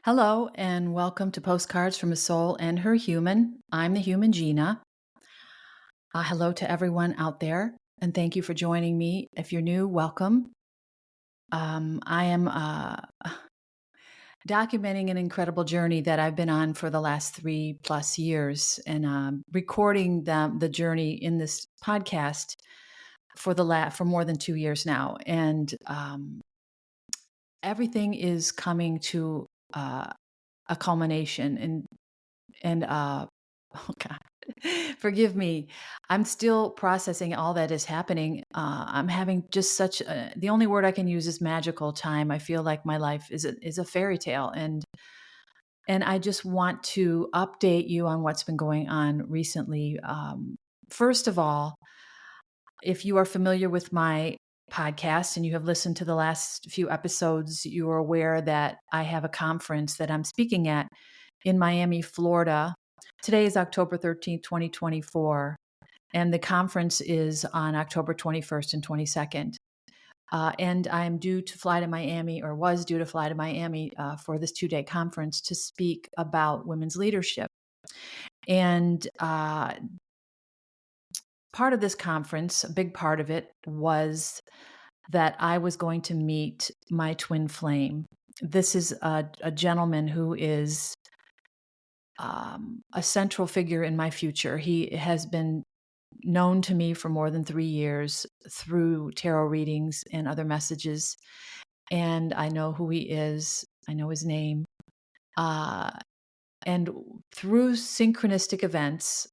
Hello, and welcome to Postcards from a Soul and Her Human. I'm the human Gina. Hello to everyone out there, and thank you for joining me. If you're new, welcome. I am documenting an incredible journey that I've been on for the last 3+ years, and recording the journey in this podcast for more than 2 years now, and everything is coming to a culmination, and oh God, forgive me. I'm still processing all that is happening. I'm having just the only word I can use is magical time. I feel like my life is a fairy tale, and I just want to update you on what's been going on recently. First of all, if you are familiar with my podcast and you have listened to the last few episodes, you are aware that I have a conference that I'm speaking at in Miami, Florida. Today is October 13th, 2024, and the conference is on October 21st and 22nd. And I'm due to fly to Miami, or was due to fly to Miami for this 2-day conference to speak about women's leadership. And part of this conference, a big part of it, was that I was going to meet my twin flame. This is a gentleman who is a central figure in my future. He has been known to me for more than 3 years through tarot readings and other messages. And I know who he is. I know his name. And through synchronistic events,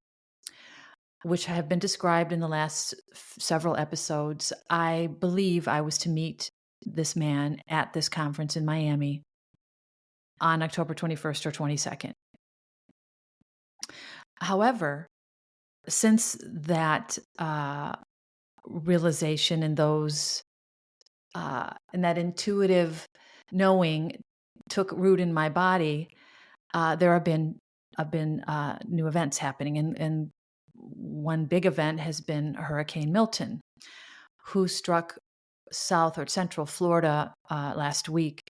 which have been described in the last several episodes, I believe I was to meet this man at this conference in Miami on October 21st or 22nd. However, since that realization and that intuitive knowing took root in my body, there have been new events happening, and one big event has been Hurricane Milton, who struck South or Central Florida last week.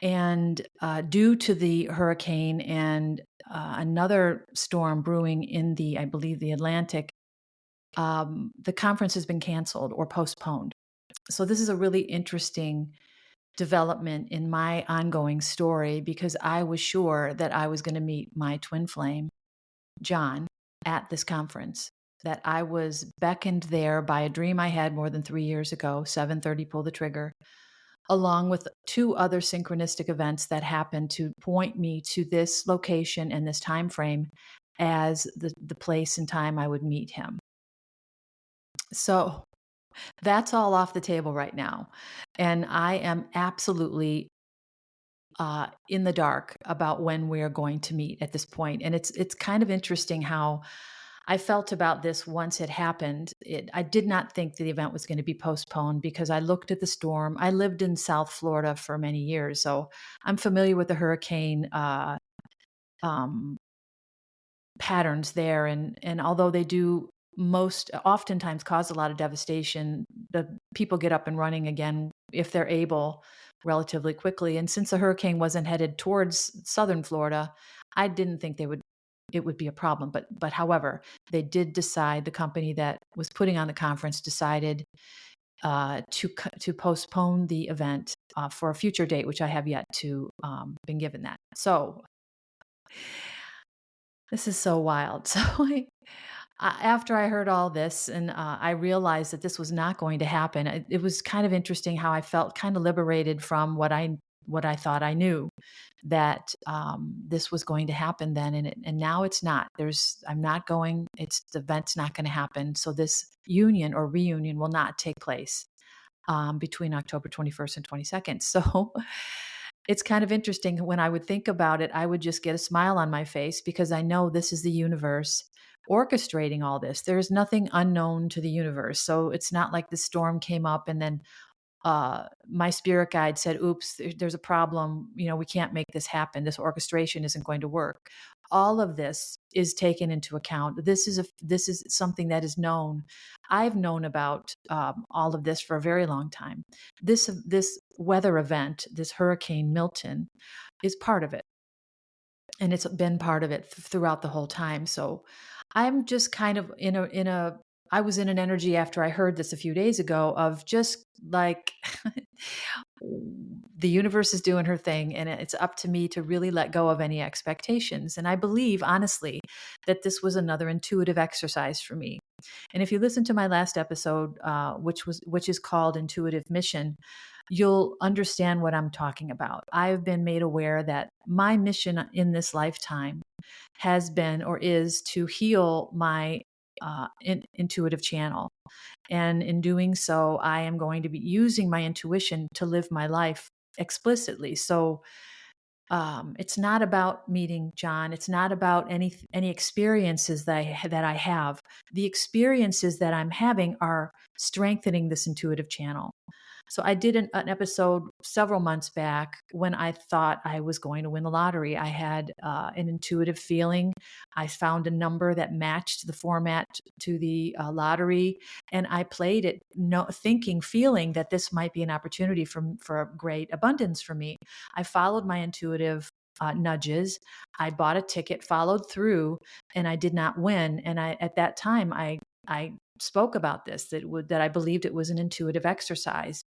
And due to the hurricane and another storm brewing in I believe, the Atlantic, the conference has been canceled or postponed. So this is a really interesting development in my ongoing story, because I was sure that I was going to meet my twin flame, John, at this conference, that I was beckoned there by a dream I had more than 3 years ago, 7:30 pull the trigger, along with 2 other synchronistic events that happened to point me to this location and this time frame as the place and time I would meet him. So that's all off the table right now. And I am absolutely in the dark about when we're going to meet at this point. And it's kind of interesting how I felt about this once it happened. I did not think the event was going to be postponed, because I looked at the storm. I lived in South Florida for many years, so I'm familiar with the hurricane um, patterns there. And although they do oftentimes cause a lot of devastation, the people get up and running again if they're able relatively quickly. And since the hurricane wasn't headed towards southern Florida, I didn't think it would be a problem. But however, they did decide, the company that was putting on the conference decided to postpone the event for a future date, which I have yet to been given that. So this is so wild. So after I heard all this, and I realized that this was not going to happen, it was kind of interesting how I felt kind of liberated from what I thought I knew, that this was going to happen then, and now it's not. I'm not going. The event's not going to happen. So this union or reunion will not take place between October 21st and 22nd. So it's kind of interesting. When I would think about it, I would just get a smile on my face, because I know this is the universe orchestrating all this. There's nothing unknown to the universe. So it's not like the storm came up and then my spirit guide said, oops, there's a problem. We can't make this happen. This orchestration isn't going to work. All of this is taken into account. This is something that is known. I've known about all of this for a very long time. This weather event, this Hurricane Milton, is part of it, and it's been part of it throughout the whole time. So I'm just kind of I was in an energy after I heard this a few days ago of just like the universe is doing her thing, and it's up to me to really let go of any expectations. And I believe, honestly, that this was another intuitive exercise for me. And if you listen to my last episode, which is called Intuitive Mission, you'll understand what I'm talking about. I've been made aware that my mission in this lifetime has been or is to heal my intuitive channel. And in doing so, I am going to be using my intuition to live my life explicitly. So it's not about meeting John. It's not about any experiences that I have. The experiences that I'm having are strengthening this intuitive channel. So I did an episode several months back when I thought I was going to win the lottery. I had an intuitive feeling. I found a number that matched the format to the lottery, and I played it, feeling that this might be an opportunity for a great abundance for me. I followed my intuitive nudges. I bought a ticket, followed through, and I did not win. And at that time, I spoke about this, that I believed it was an intuitive exercise.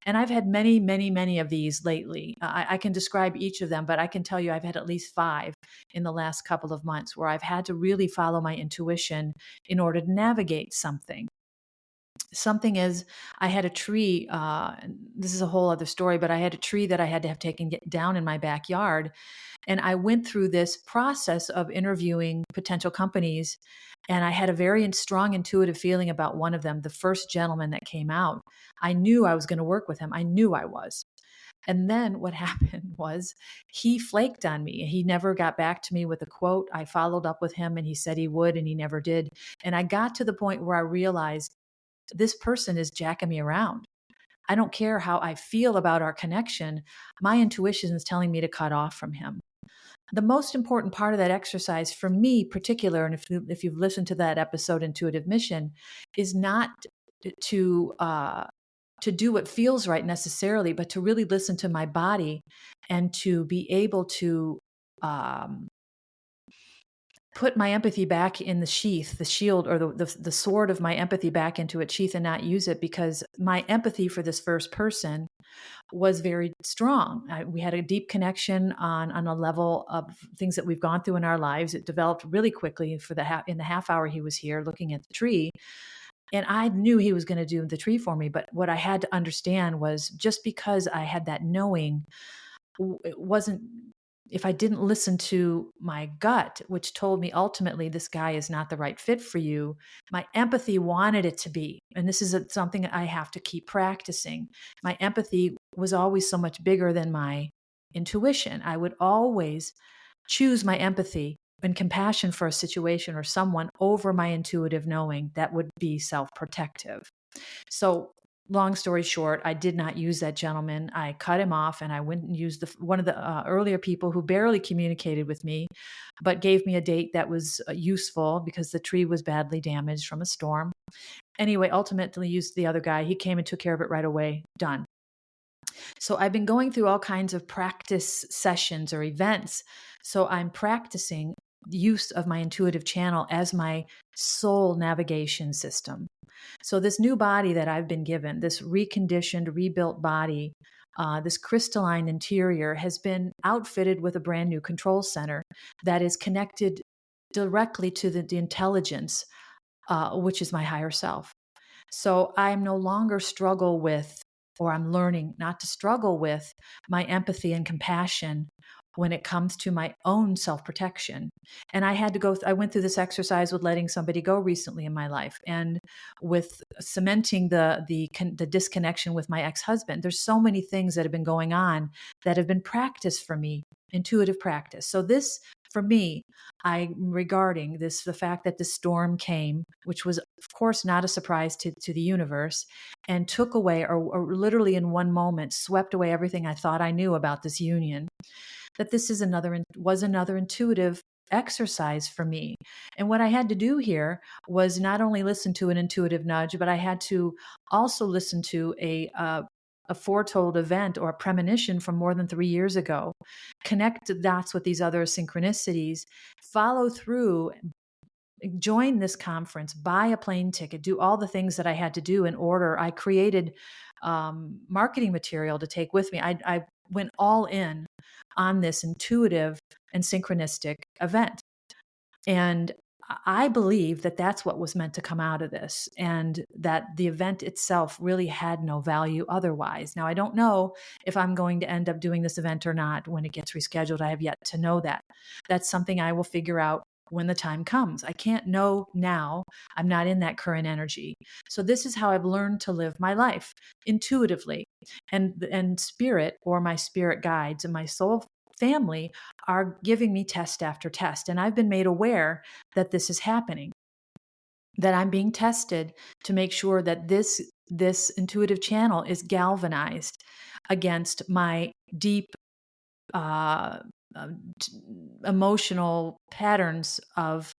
And I've had many, many, many of these lately. I can describe each of them, but I can tell you I've had at least 5 in the last couple of months where I've had to really follow my intuition in order to navigate something. Something is, I had a tree, this is a whole other story, but I had a tree that I had to have taken down in my backyard. And I went through this process of interviewing potential companies, and I had a very strong intuitive feeling about one of them, the first gentleman that came out. I knew I was going to work with him. I knew I was. And then what happened was he flaked on me. He never got back to me with a quote. I followed up with him, and he said he would, and he never did. And I got to the point where I realized this person is jacking me around. I don't care how I feel about our connection. My intuition is telling me to cut off from him. The most important part of that exercise for me particular, and if you've listened to that episode, Intuitive Mission, is not to do what feels right necessarily, but to really listen to my body and to be able to put my empathy back in the sheath, the shield, or the sword of my empathy back into its sheath, and not use it, because my empathy for this first person was very strong. We had a deep connection on a level of things that we've gone through in our lives. It developed really quickly in the half hour he was here looking at the tree. And I knew he was going to do the tree for me. But what I had to understand was, just because I had that knowing, it wasn't, if I didn't listen to my gut, which told me ultimately this guy is not the right fit for you, my empathy wanted it to be. And this is something I have to keep practicing. My empathy was always so much bigger than my intuition. I would always choose my empathy and compassion for a situation or someone over my intuitive knowing. That would be self-protective. So long story short, I did not use that gentleman. I cut him off, and I went and used one of the earlier people who barely communicated with me, but gave me a date that was useful because the tree was badly damaged from a storm. Anyway, ultimately used the other guy. He came and took care of it right away. Done. So I've been going through all kinds of practice sessions or events. So I'm practicing use of my intuitive channel as my soul navigation system. So this new body that I've been given, this reconditioned, rebuilt body, this crystalline interior, has been outfitted with a brand new control center that is connected directly to the intelligence, which is my higher self. So I'm no longer struggle with, or I'm learning not to struggle with, my empathy and compassion when it comes to my own self-protection. And I had to I went through this exercise with letting somebody go recently in my life, and with cementing the disconnection with my ex-husband. There's so many things that have been going on that have been practice for me, intuitive practice. So this for me, regarding this, the fact that the storm came, which was, of course, not a surprise to the universe, and took away, or literally in one moment, swept away everything I thought I knew about this union, that this was another intuitive exercise for me. And what I had to do here was not only listen to an intuitive nudge, but I had to also listen to a foretold event or a premonition from more than 3 years ago, connect the dots with these other synchronicities, follow through, join this conference, buy a plane ticket, do all the things that I had to do in order. I created marketing material to take with me. I went all in on this intuitive and synchronistic event. And I believe that that's what was meant to come out of this, and that the event itself really had no value otherwise. Now, I don't know if I'm going to end up doing this event or not when it gets rescheduled. I have yet to know that. That's something I will figure out when the time comes. I can't know now. I'm not in that current energy. So this is how I've learned to live my life, intuitively. And spirit, or my spirit guides and my soul family, are giving me test after test. And I've been made aware that this is happening, that I'm being tested to make sure that this intuitive channel is galvanized against my deep emotional patterns of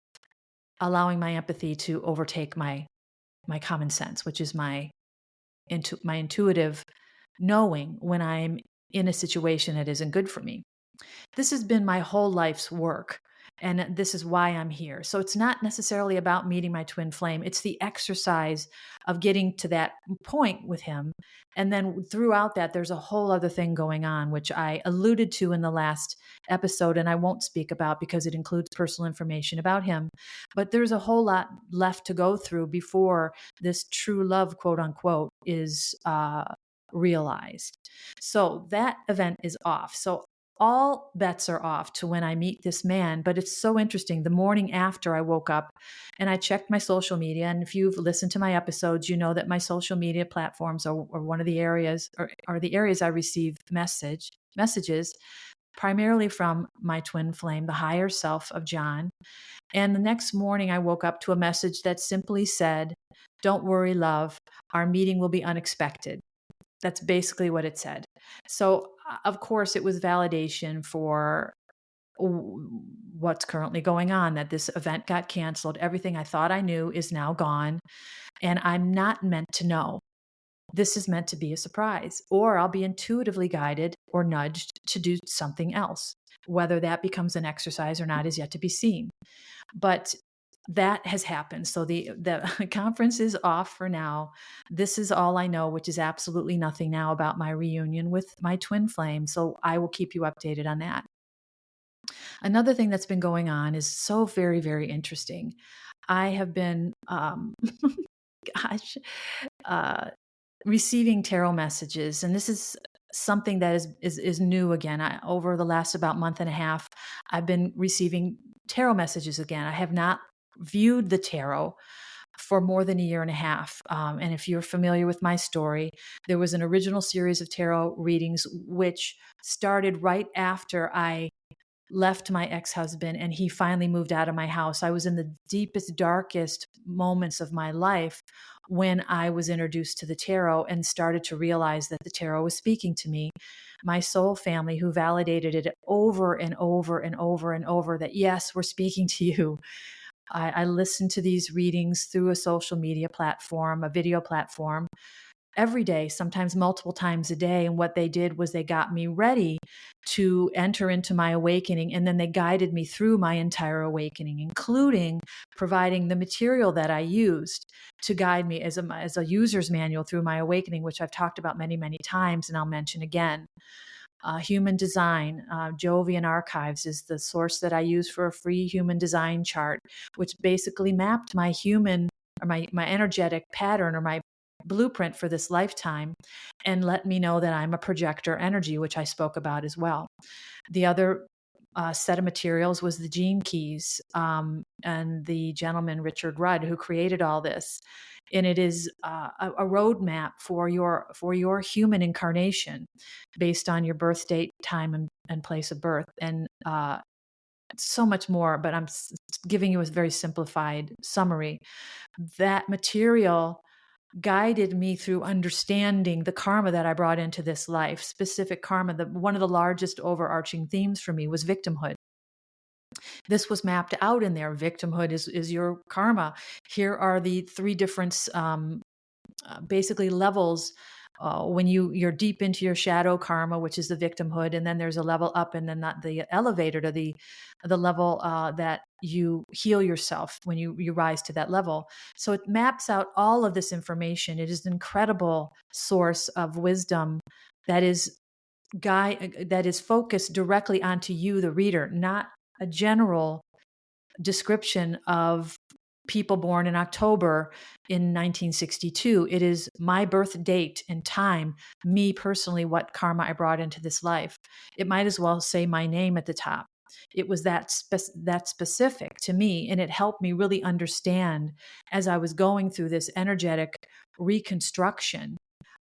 allowing my empathy to overtake my common sense, which is my intuitive knowing when I'm in a situation that isn't good for me. This has been my whole life's work, and this is why I'm here. So it's not necessarily about meeting my twin flame. It's the exercise of getting to that point with him. And then throughout that, there's a whole other thing going on, which I alluded to in the last episode, and I won't speak about because it includes personal information about him. But there's a whole lot left to go through before this true love, quote unquote, is realized. So that event is off. So all bets are off to when I meet this man. But it's so interesting. The morning after I woke up and I checked my social media, and if you've listened to my episodes, you know that my social media platforms are one of the areas, or are the areas I receive messages primarily from my twin flame, the higher self of John. And the next morning I woke up to a message that simply said, "Don't worry, love, our meeting will be unexpected." That's basically what it said. So, of course, it was validation for what's currently going on, that this event got canceled. Everything I thought I knew is now gone, and I'm not meant to know. This is meant to be a surprise, or I'll be intuitively guided or nudged to do something else. Whether that becomes an exercise or not is yet to be seen. But that has happened. So the conference is off for now. This is all I know, which is absolutely nothing now about my reunion with my twin flame. So I will keep you updated on that. Another thing that's been going on is so very, very interesting. I have been, gosh, receiving tarot messages, and this is something that is new again. Over the last about month and a half, I've been receiving tarot messages again. I have not viewed the tarot for more than a year and a half. And if you're familiar with my story, there was an original series of tarot readings which started right after I left my ex-husband and he finally moved out of my house. I was in the deepest, darkest moments of my life when I was introduced to the tarot and started to realize that the tarot was speaking to me. My soul family, who validated it over and over and over and over, that yes, we're speaking to you. I listened to these readings through a social media platform, a video platform, every day, sometimes multiple times a day. And what they did was they got me ready to enter into my awakening. And then they guided me through my entire awakening, including providing the material that I used to guide me as a user's manual through my awakening, which I've talked about many, many times, and I'll mention again. Human design, Jovian Archives is the source that I use for a free human design chart, which basically mapped my human or my energetic pattern or my blueprint for this lifetime and let me know that I'm a projector energy, which I spoke about as well. The other set of materials was the Gene Keys, and the gentleman, Richard Rudd, who created all this. And it is a roadmap for your human incarnation based on your birth date, time, and place of birth. And so much more, but I'm giving you a very simplified summary. That material guided me through understanding the karma that I brought into this life, specific karma. One of the largest overarching themes for me was victimhood. This was mapped out in there. Victimhood is your karma. Here are the three different basically levels. When you're deep into your shadow karma, which is the victimhood, and then there's a level up, and then the elevator to the level that you heal yourself when you rise to that level. So it maps out all of this information. It is an incredible source of wisdom that is focused directly onto you, the reader, not a general description of people born in October in 1962. It is my birth date and time, me personally, what karma I brought into this life. It might as well say my name at the top. It was that specific to me, and it helped me really understand as I was going through this energetic reconstruction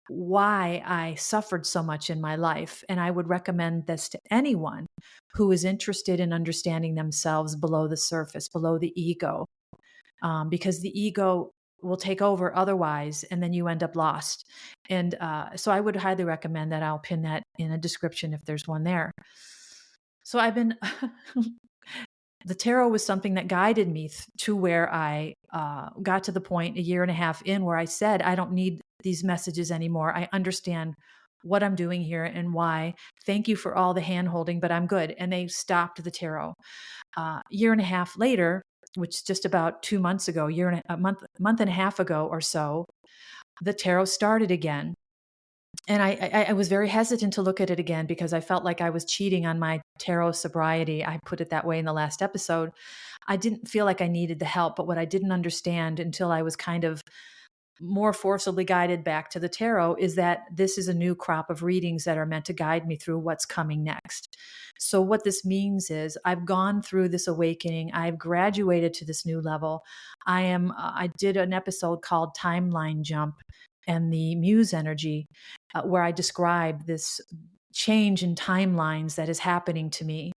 why I suffered so much in my life. And I would recommend this to anyone who is interested in understanding themselves below the surface, below the ego, because the ego will take over otherwise, and then you end up lost. And so I would highly recommend that. I'll pin that in a description if there's one there. So I've been, the tarot was something that guided me to where I got to the point a year and a half in where I said, I don't need these messages anymore. I understand what I'm doing here and why. Thank you for all the hand holding, but I'm good. And they stopped the tarot. Year and a half later, which just about 2 months ago, a month and a half ago or so, the tarot started again. And I was very hesitant to look at it again because I felt like I was cheating on my tarot sobriety. I put it that way in the last episode. I didn't feel like I needed the help, but what I didn't understand until I was kind of more forcibly guided back to the tarot is that this is a new crop of readings that are meant to guide me through what's coming next. So what this means is I've gone through this awakening. I've graduated to this new level. I did an episode called Timeline Jump and the Muse Energy, where I describe this change in timelines that is happening to me.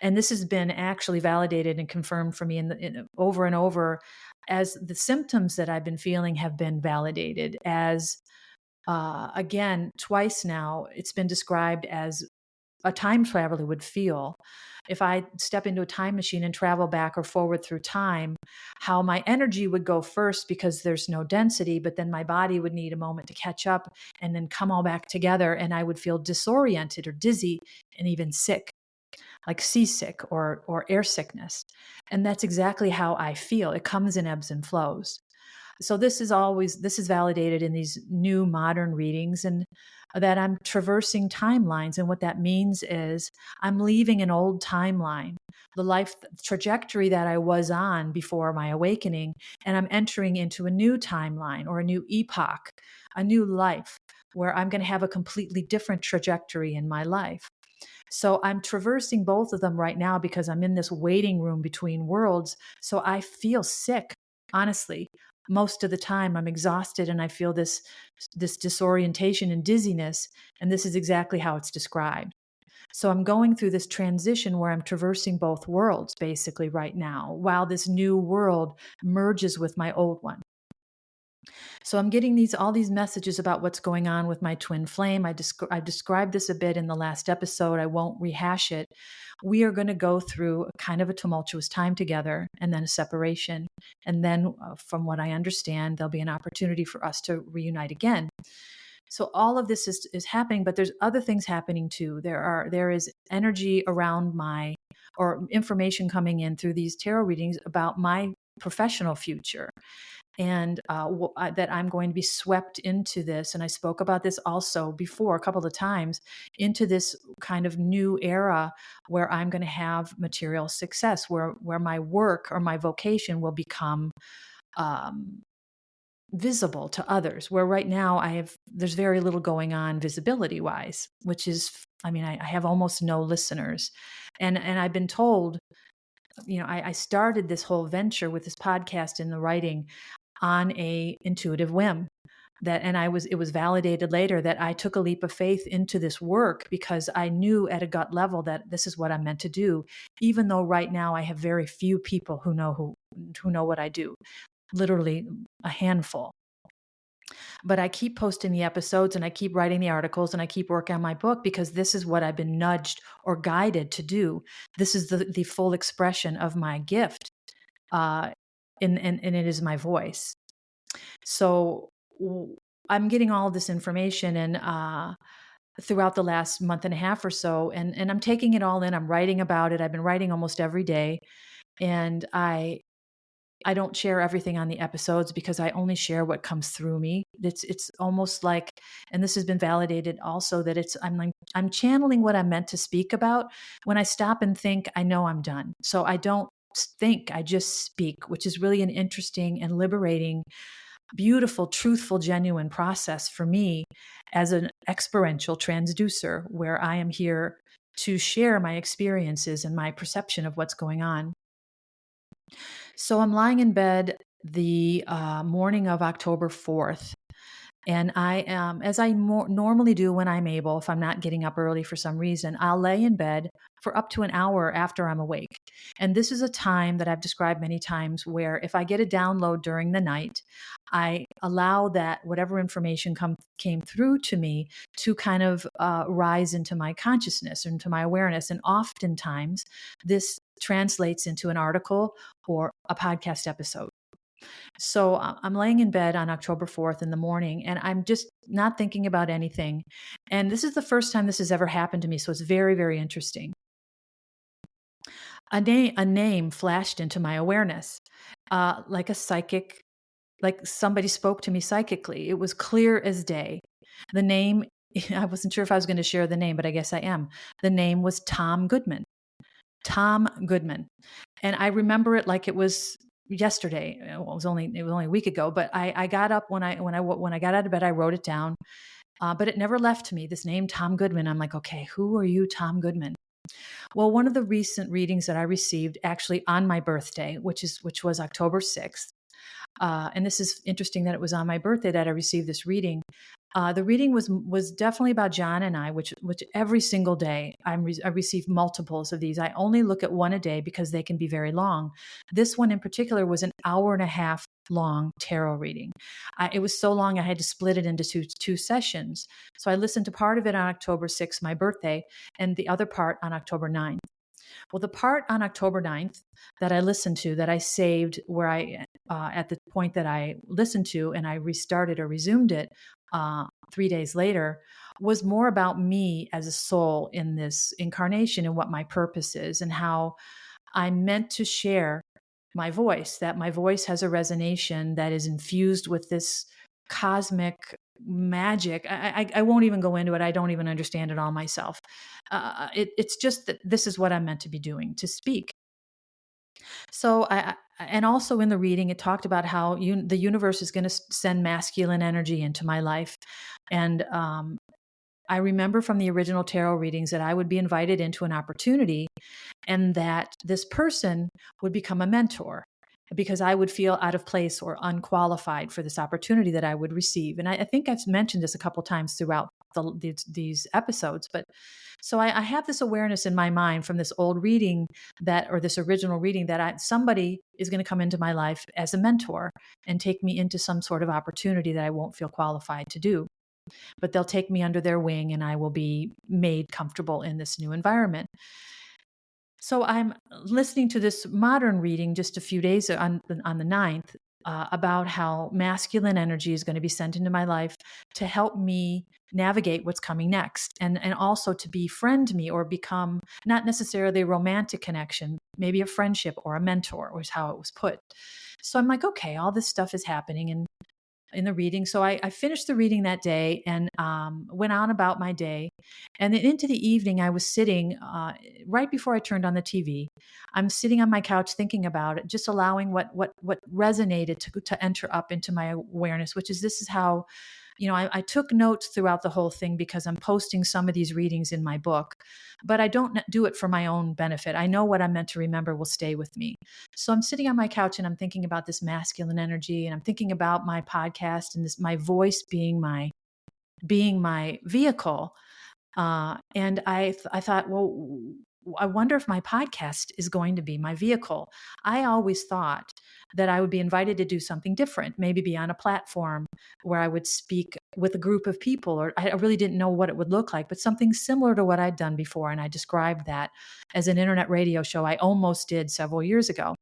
And this has been actually validated and confirmed for me over and over, as the symptoms that I've been feeling have been validated as, again, twice now, it's been described as a time traveler would feel if I step into a time machine and travel back or forward through time, how my energy would go first because there's no density, but then my body would need a moment to catch up and then come all back together. And I would feel disoriented or dizzy and even sick, like seasick or air sickness. And that's exactly how I feel. It comes in ebbs and flows. So this is validated in these new modern readings, and that I'm traversing timelines. And what that means is I'm leaving an old timeline, the life trajectory that I was on before my awakening, and I'm entering into a new timeline or a new epoch, a new life where I'm going to have a completely different trajectory in my life. So I'm traversing both of them right now because I'm in this waiting room between worlds. So I feel sick, honestly. Most of the time I'm exhausted and I feel this disorientation and dizziness. And this is exactly how it's described. So I'm going through this transition where I'm traversing both worlds basically right now, while this new world merges with my old one. So I'm getting all these messages about what's going on with my twin flame. I described this a bit in the last episode. I won't rehash it. We are going to go through a kind of a tumultuous time together and then a separation. And then from what I understand, there'll be an opportunity for us to reunite again. So all of this is happening, but there's other things happening too. There is energy around or information coming in through these tarot readings about my professional future, and that I'm going to be swept into this. And I spoke about this also before a couple of times, into this kind of new era where I'm going to have material success, where my work or my vocation will become visible to others, where right now there's very little going on visibility wise, which is, I have almost no listeners. And I've been told, I started this whole venture with this podcast and the writing on a intuitive whim. and it was validated later that I took a leap of faith into this work because I knew at a gut level that this is what I'm meant to do, even though right now I have very few people who know what I do, literally a handful. But I keep posting the episodes and I keep writing the articles and I keep working on my book because this is what I've been nudged or guided to do. This is the full expression of my gift, and it is my voice. So I'm getting all of this information and throughout the last month and a half or so, and I'm taking it all in. I'm writing about it. I've been writing almost every day, and I don't share everything on the episodes because I only share what comes through me. It's almost like, and this has been validated also, that I'm channeling what I'm meant to speak about. When I stop and think, I know I'm done. So I don't think, I just speak, which is really an interesting and liberating, beautiful, truthful, genuine process for me as an experiential transducer, where I am here to share my experiences and my perception of what's going on. So I'm lying in bed the morning of October 4th. And I am, as I normally do when I'm able, if I'm not getting up early for some reason, I'll lay in bed for up to an hour after I'm awake. And this is a time that I've described many times where if I get a download during the night, I allow that whatever information came through to me to kind of rise into my consciousness, into my awareness. And oftentimes this translates into an article or a podcast episode. So I'm laying in bed on October 4th in the morning, and I'm just not thinking about anything. And this is the first time this has ever happened to me. So it's very, very interesting. A name flashed into my awareness, like a psychic, like somebody spoke to me psychically. It was clear as day. The name, I wasn't sure if I was going to share the name, but I guess I am. The name was Tom Goodman. Tom Goodman. And I remember it like it was yesterday. Well, it was only a week ago, but I got up when I got out of bed, I wrote it down. But it never left me, this name, Tom Goodman. I'm like, okay, who are you, Tom Goodman? Well, one of the recent readings that I received actually on my birthday, which was October 6th. And this is interesting that it was on my birthday that I received this reading. The reading was definitely about John and I, which every single day I receive multiples of these. I only look at one a day because they can be very long. This one in particular was an hour and a half long tarot reading. It was so long I had to split it into two sessions. So I listened to part of it on October 6th, my birthday, and the other part on October 9th. Well, the part on October 9th that I listened to, that I saved, where at the point that I listened to and I restarted or resumed it 3 days later, was more about me as a soul in this incarnation and what my purpose is and how I'm meant to share my voice, that my voice has a resonation that is infused with this cosmic magic. I won't even go into it. I don't even understand it all myself. It's just that this is what I'm meant to be doing, to speak. So and also in the reading, it talked about how the universe is going to send masculine energy into my life. And I remember from the original tarot readings that I would be invited into an opportunity and that this person would become a mentor because I would feel out of place or unqualified for this opportunity that I would receive. And I think I've mentioned this a couple of times throughout these episodes. But so I have this awareness in my mind from this old reading or this original reading that somebody is going to come into my life as a mentor and take me into some sort of opportunity that I won't feel qualified to do. But they'll take me under their wing and I will be made comfortable in this new environment. So I'm listening to this modern reading just a few days on the 9th about how masculine energy is going to be sent into my life to help me navigate what's coming next and also to befriend me or become not necessarily a romantic connection, maybe a friendship or a mentor was how it was put. So I'm like, okay, all this stuff is happening and in the reading. So I finished the reading that day and went on about my day. And then into the evening, I was sitting right before I turned on the TV. I'm sitting on my couch thinking about it, just allowing what resonated to enter up into my awareness, which is this is how I took notes throughout the whole thing because I'm posting some of these readings in my book, but I don't do it for my own benefit. I know what I'm meant to remember will stay with me. So I'm sitting on my couch and I'm thinking about this masculine energy, and I'm thinking about my podcast and my voice being my vehicle. And I thought, well, I wonder if my podcast is going to be my vehicle. I always thought that I would be invited to do something different, maybe be on a platform where I would speak with a group of people, or I really didn't know what it would look like, but something similar to what I'd done before. And I described that as an internet radio show I almost did several years ago.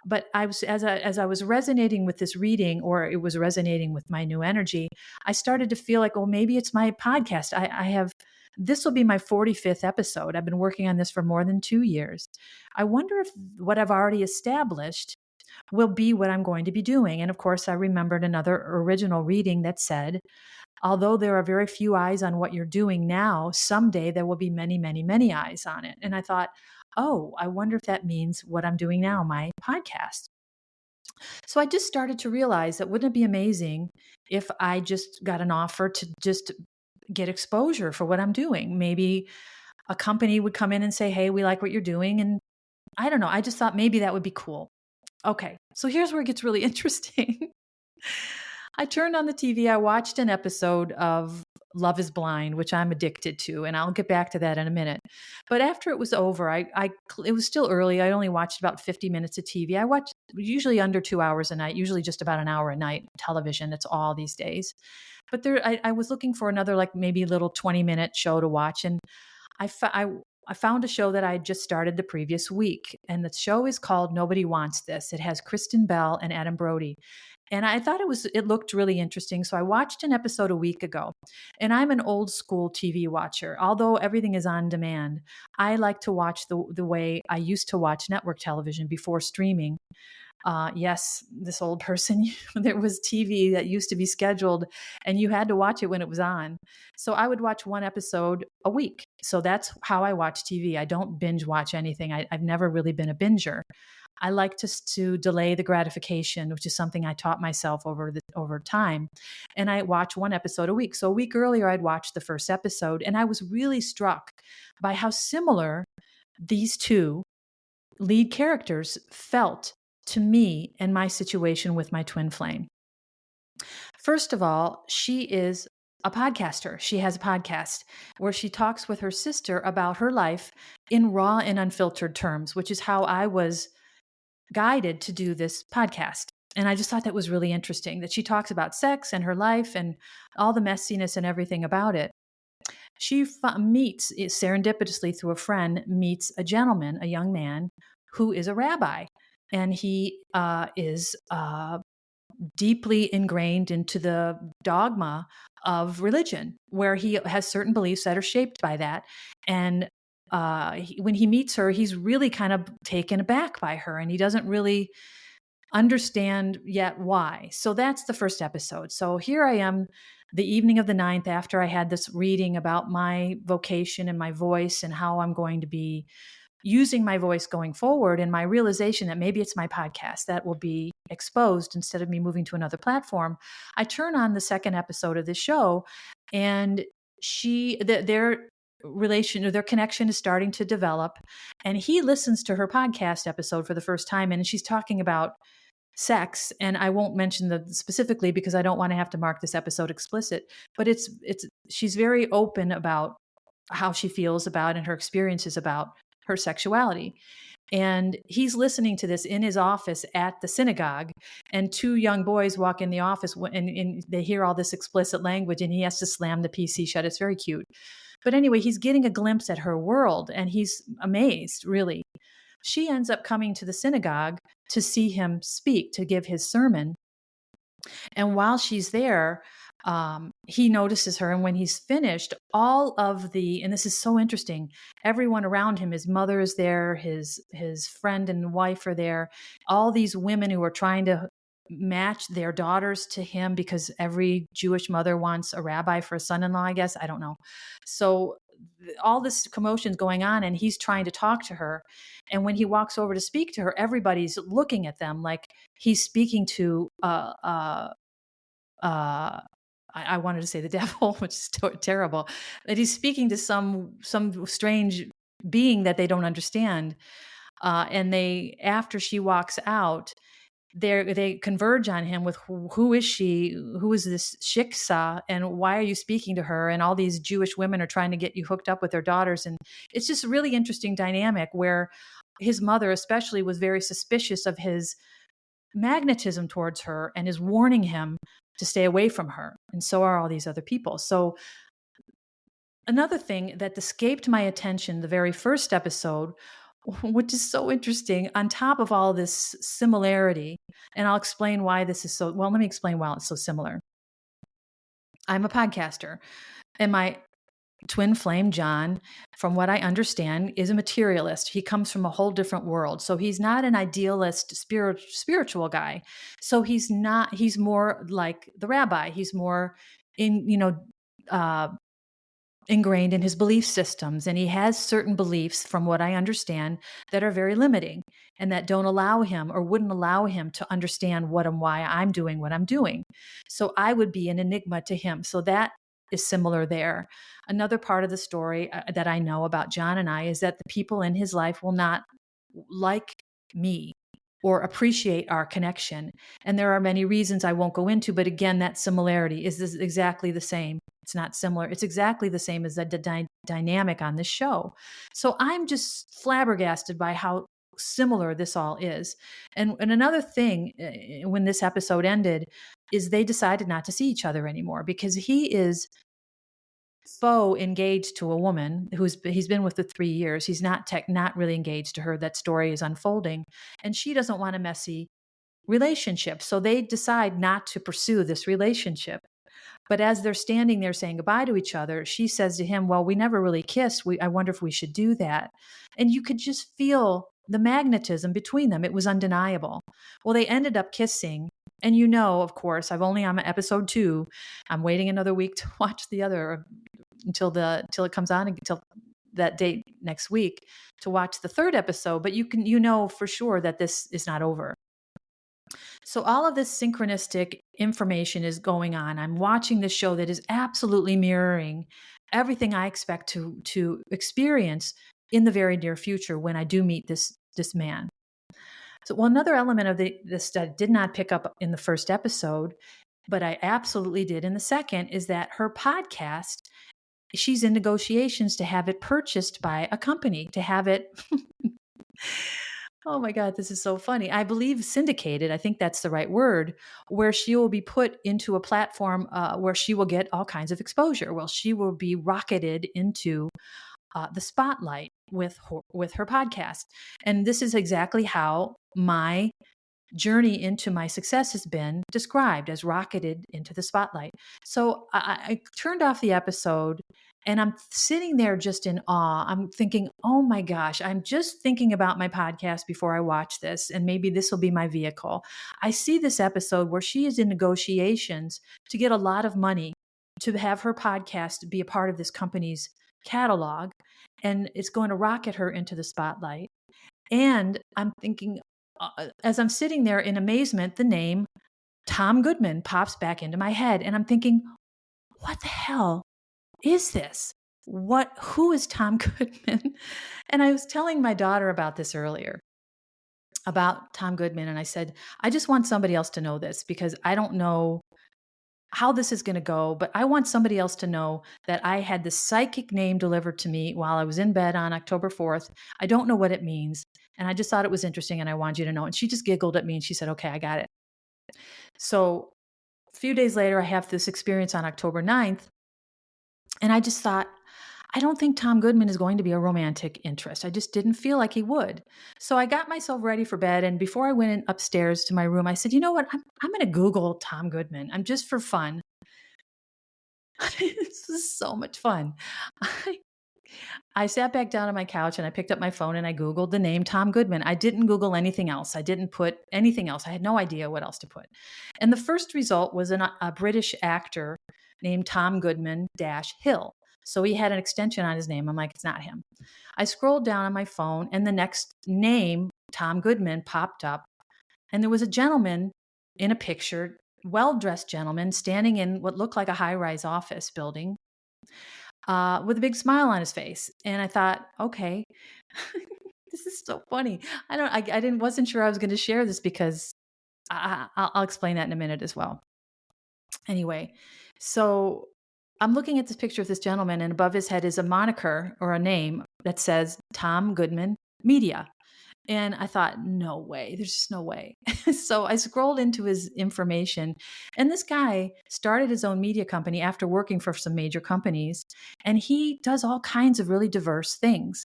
But I was, as I was resonating with this reading, or it was resonating with my new energy, I started to feel like, oh, maybe it's my podcast. I have, this will be my 45th episode. I've been working on this for more than 2 years. I wonder if what I've already established will be what I'm going to be doing. And of course, I remembered another original reading that said, although there are very few eyes on what you're doing now, someday there will be many, many, many eyes on it. And I thought, oh, I wonder if that means what I'm doing now, my podcast. So I just started to realize that wouldn't it be amazing if I just got an offer to just get exposure for what I'm doing? Maybe a company would come in and say, hey, we like what you're doing. And I don't know. I just thought maybe that would be cool. Okay. So here's where it gets really interesting. I turned on the TV. I watched an episode of Love is Blind, which I'm addicted to, and I'll get back to that in a minute. But after it was over, it was still early. I only watched about 50 minutes of TV. I watched usually under 2 hours a night, usually just about an hour a night television. That's all these days. But I was looking for another, like maybe little 20-minute show to watch, and I found a show that I had just started the previous week, and the show is called Nobody Wants This. It has Kristen Bell and Adam Brody. And I thought it looked really interesting. So I watched an episode a week ago. And I'm an old school TV watcher. Although everything is on demand, I like to watch the way I used to watch network television before streaming. Yes, this old person, there was TV that used to be scheduled and you had to watch it when it was on. So I would watch one episode a week. So that's how I watch TV. I don't binge watch anything. I've never really been a binger. I like to delay the gratification, which is something I taught myself over time. And I watch one episode a week. So a week earlier, I'd watched the first episode, and I was really struck by how similar these two lead characters felt to me and my situation with my twin flame. First of all, she is a podcaster. She has a podcast where she talks with her sister about her life in raw and unfiltered terms, which is how I was guided to do this podcast. And I just thought that was really interesting that she talks about sex and her life and all the messiness and everything about it. She meets serendipitously through a friend, meets a gentleman, a young man who is a rabbi. And he is deeply ingrained into the dogma of religion, where he has certain beliefs that are shaped by that. And when he meets her, he's really kind of taken aback by her, and he doesn't really understand yet why. So that's the first episode. So here I am, the evening of the 9th, after I had this reading about my vocation and my voice and how I'm going to be using my voice going forward, and my realization that maybe it's my podcast that will be exposed instead of me moving to another platform. I turn on the second episode of the show, and their relation or their connection is starting to develop, and he listens to her podcast episode for the first time, and she's talking about sex, and I won't mention the specifically because I don't want to have to mark this episode explicit, but she's very open about how she feels about and her experiences about her sexuality. And he's listening to this in his office at the synagogue, and two young boys walk in the office and they hear all this explicit language, and he has to slam the PC shut. It's very cute. But anyway, he's getting a glimpse at her world, and he's amazed, really. She ends up coming to the synagogue to see him speak, to give his sermon. And while she's there, he notices her. And when he's finished, and this is so interesting, everyone around him, his mother is there, his friend and wife are there, all these women who are trying to match their daughters to him, because every Jewish mother wants a rabbi for a son-in-law, I guess. I don't know. So all this commotion's going on, and he's trying to talk to her. And when he walks over to speak to her, everybody's looking at them like he's speaking to I wanted to say the devil, which is terrible, that he's speaking to some strange being that they don't understand. And after she walks out, they converge on him with who is she? Who is this Shiksa? And why are you speaking to her? And all these Jewish women are trying to get you hooked up with their daughters. And it's just a really interesting dynamic where his mother especially was very suspicious of his magnetism towards her and is warning him to stay away from her. And so are all these other people. So another thing that escaped my attention the very first episode, which is so interesting, on top of all this similarity, and I'll explain why this is so, well, let me explain why it's so similar. I'm a podcaster, and my twin flame, John, from what I understand, is a materialist. He comes from a whole different world. So he's not an idealist, spiritual guy. So he's more like the rabbi. He's more ingrained in his belief systems. And he has certain beliefs, from what I understand, that are very limiting and that don't allow him or wouldn't allow him to understand what and why I'm doing what I'm doing. So I would be an enigma to him. So that is similar there. Another part of the story that I know about John and I is that the people in his life will not like me or appreciate our connection. And there are many reasons I won't go into, but again, that similarity is this exactly the same. It's not similar. It's exactly the same as the dynamic on this show. So I'm just flabbergasted by how similar this all is. And another thing, when this episode ended, is they decided not to see each other anymore because he is faux engaged to a woman he's been with for 3 years. He's not really engaged to her. That story is unfolding, and she doesn't want a messy relationship. So they decide not to pursue this relationship. But as they're standing there saying goodbye to each other, she says to him, well, we never really kissed. I wonder if we should do that. And you could just feel the magnetism between them. It was undeniable. Well, they ended up kissing. And of course, I'm on episode 2. I'm waiting another week to watch the other until it comes on, until that date next week to watch the 3rd episode. But you for sure that this is not over. So all of this synchronistic information is going on. I'm watching this show that is absolutely mirroring everything I expect to experience in the very near future when I do meet this man. So, another element of this that I did not pick up in the first episode, but I absolutely did in the second, is that her podcast, she's in negotiations to have it purchased by a company, to have it oh my God, this is so funny. I believe syndicated, I think that's the right word, where she will be put into a platform where she will get all kinds of exposure. Well, she will be rocketed into the spotlight with her podcast. And this is exactly how my journey into my success has been described, as rocketed into the spotlight. So I turned off the episode and I'm sitting there just in awe. I'm thinking, oh my gosh, I'm just thinking about my podcast before I watch this, and maybe this will be my vehicle. I see this episode where she is in negotiations to get a lot of money to have her podcast be a part of this company's catalog, and it's going to rocket her into the spotlight. And I'm thinking, as I'm sitting there in amazement, the name Tom Goodman pops back into my head. And I'm thinking, what the hell is this? Who is Tom Goodman? And I was telling my daughter about this earlier, about Tom Goodman. And I said, I just want somebody else to know this because I don't know how this is going to go, but I want somebody else to know that I had this psychic name delivered to me while I was in bed on October 4th. I don't know what it means. And I just thought it was interesting and I wanted you to know. And she just giggled at me and she said, okay, I got it. So a few days later, I have this experience on October 9th. And I just thought, I don't think Tom Goodman is going to be a romantic interest. I just didn't feel like he would. So I got myself ready for bed. And before I went upstairs to my room, I said, you know what? I'm going to Google Tom Goodman. I'm just for fun. This is so much fun. I sat back down on my couch and I picked up my phone and I Googled the name Tom Goodman. I didn't Google anything else. I didn't put anything else. I had no idea what else to put. And the first result was a British actor named Tom Goodman Hill. So he had an extension on his name. I'm like, it's not him. I scrolled down on my phone and the next name, Tom Goodman, popped up. And there was a gentleman in a picture well-dressed gentleman standing in what looked like a high-rise office building, with a big smile on his face. And I thought, okay, this is so funny. I wasn't sure I was going to share this because I'll explain that in a minute as well. Anyway, so I'm looking at this picture of this gentleman, and above his head is a moniker or a name that says Tom Goodman Media. And I thought, no way, there's just no way. So I scrolled into his information, and this guy started his own media company after working for some major companies. And he does all kinds of really diverse things,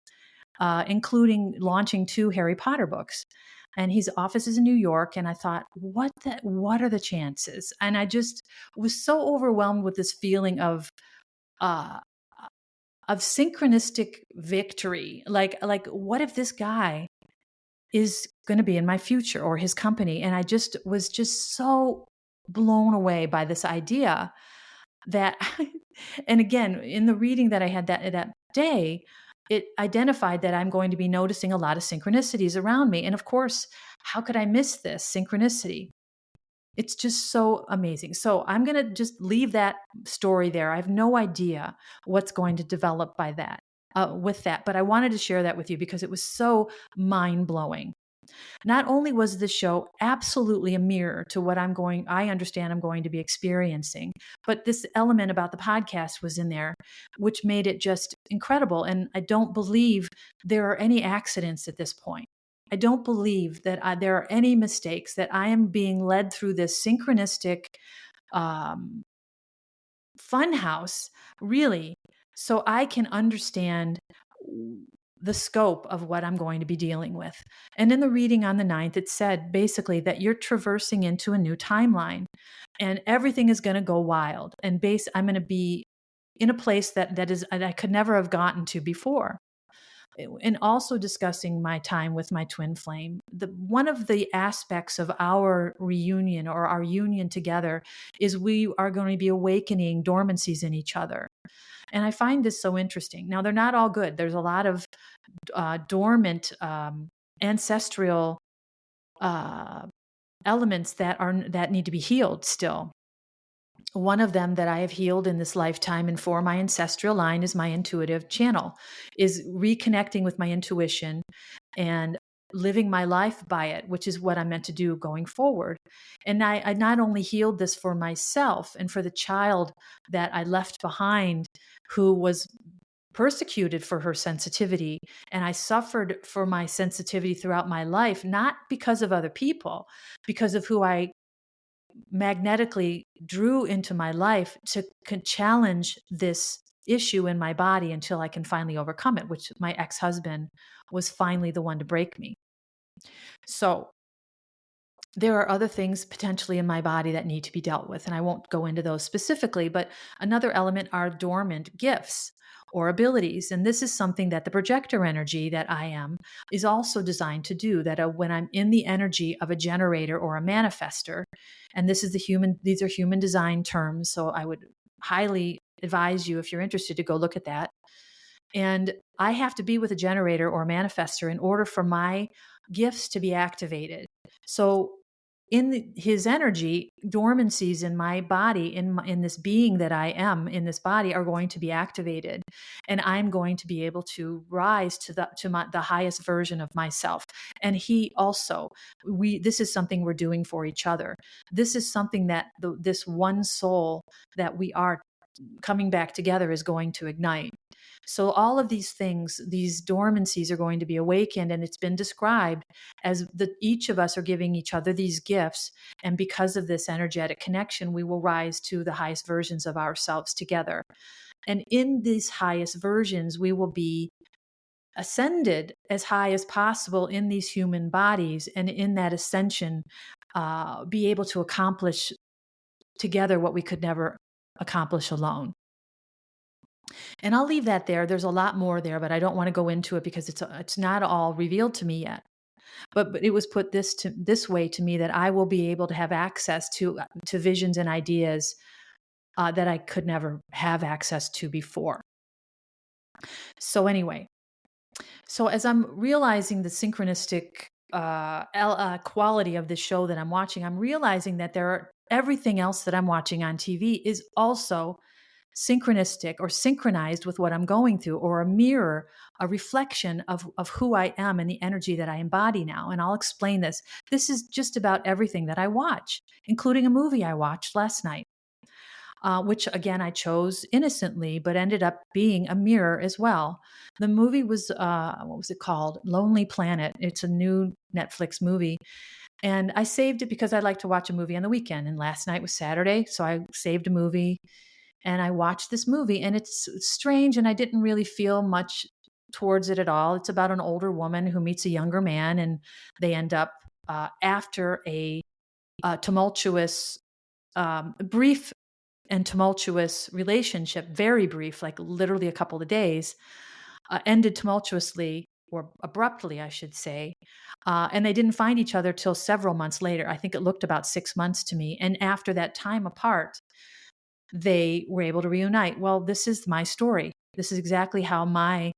including launching 2 Harry Potter books. And his office is in New York. And I thought, what are the chances? And I just was so overwhelmed with this feeling uh, of synchronistic victory. Like, what if this guy is going to be in my future, or his company? And I just was so blown away by this idea that, and again, in the reading that I had that day, it identified that I'm going to be noticing a lot of synchronicities around me. And of course, how could I miss this synchronicity? It's just so amazing. So I'm going to just leave that story there. I have no idea what's going to develop by that, with that, but I wanted to share that with you because it was so mind blowing. Not only was the show absolutely a mirror to what I understand I'm going to be experiencing, but this element about the podcast was in there, which made it just incredible. And I don't believe there are any accidents at this point. I don't believe that there are any mistakes, that I am being led through this synchronistic um, funhouse, really, so I can understand the scope of what I'm going to be dealing with. And in the reading on the 9th, it said basically that you're traversing into a new timeline, and everything is going to go wild. And I'm going to be in a place that I could never have gotten to before. And also discussing my time with my twin flame. One of the aspects of our reunion, or our union together, is we are going to be awakening dormancies in each other. And I find this so interesting. Now, they're not all good. There's a lot of dormant ancestral elements that need to be healed still. One of them that I have healed in this lifetime and for my ancestral line is my intuitive channel, is reconnecting with my intuition and living my life by it, which is what I'm meant to do going forward. And I not only healed this for myself and for the child that I left behind, who was persecuted for her sensitivity, and I suffered for my sensitivity throughout my life, not because of other people, because of who I magnetically drew into my life to challenge this issue in my body until I can finally overcome it, which my ex-husband was finally the one to break me. So there are other things potentially in my body that need to be dealt with, and I won't go into those specifically, but another element are dormant gifts or abilities. And this is something that the projector energy that I am is also designed to do, that when I'm in the energy of a generator or a manifester, and these are human design terms, so I would highly advise you, if you're interested, to go look at that. And I have to be with a generator or a manifester in order for my gifts to be activated. So in his energy, dormancies in my body, in this being that I am in this body, are going to be activated, and I'm going to be able to rise to the highest version of myself. And he also, this is something we're doing for each other. This is something that this one soul that we are coming back together is going to ignite. So all of these things, these dormancies, are going to be awakened, and it's been described as each of us are giving each other these gifts, and because of this energetic connection, we will rise to the highest versions of ourselves together. And in these highest versions, we will be ascended as high as possible in these human bodies, and in that ascension, be able to accomplish together what we could never accomplish alone. And I'll leave that there. There's a lot more there, but I don't want to go into it because it's not all revealed to me yet. But it was put this way to me, that I will be able to have access to visions and ideas that I could never have access to before. So anyway, so as I'm realizing the synchronistic quality of the show that I'm watching, I'm realizing that everything else that I'm watching on TV is also synchronistic or synchronized with what I'm going through, or a mirror, a reflection of who I am and the energy that I embody now. And I'll explain this. This is just about everything that I watch, including a movie I watched last night, which again I chose innocently, but ended up being a mirror as well. The movie was, what was it called? Lonely Planet. It's a new Netflix movie. And I saved it because I like to watch a movie on the weekend. And last night was Saturday. So I saved a movie and I watched this movie, and it's strange, and I didn't really feel much towards it at all. It's about an older woman who meets a younger man, and they end up, after a tumultuous, brief and tumultuous relationship, very brief, like literally a couple of days, ended tumultuously or abruptly, I should say. And they didn't find each other till several months later. I think it looked about 6 months to me. And after that time apart, they were able to reunite. Well, this is my story. This is exactly how my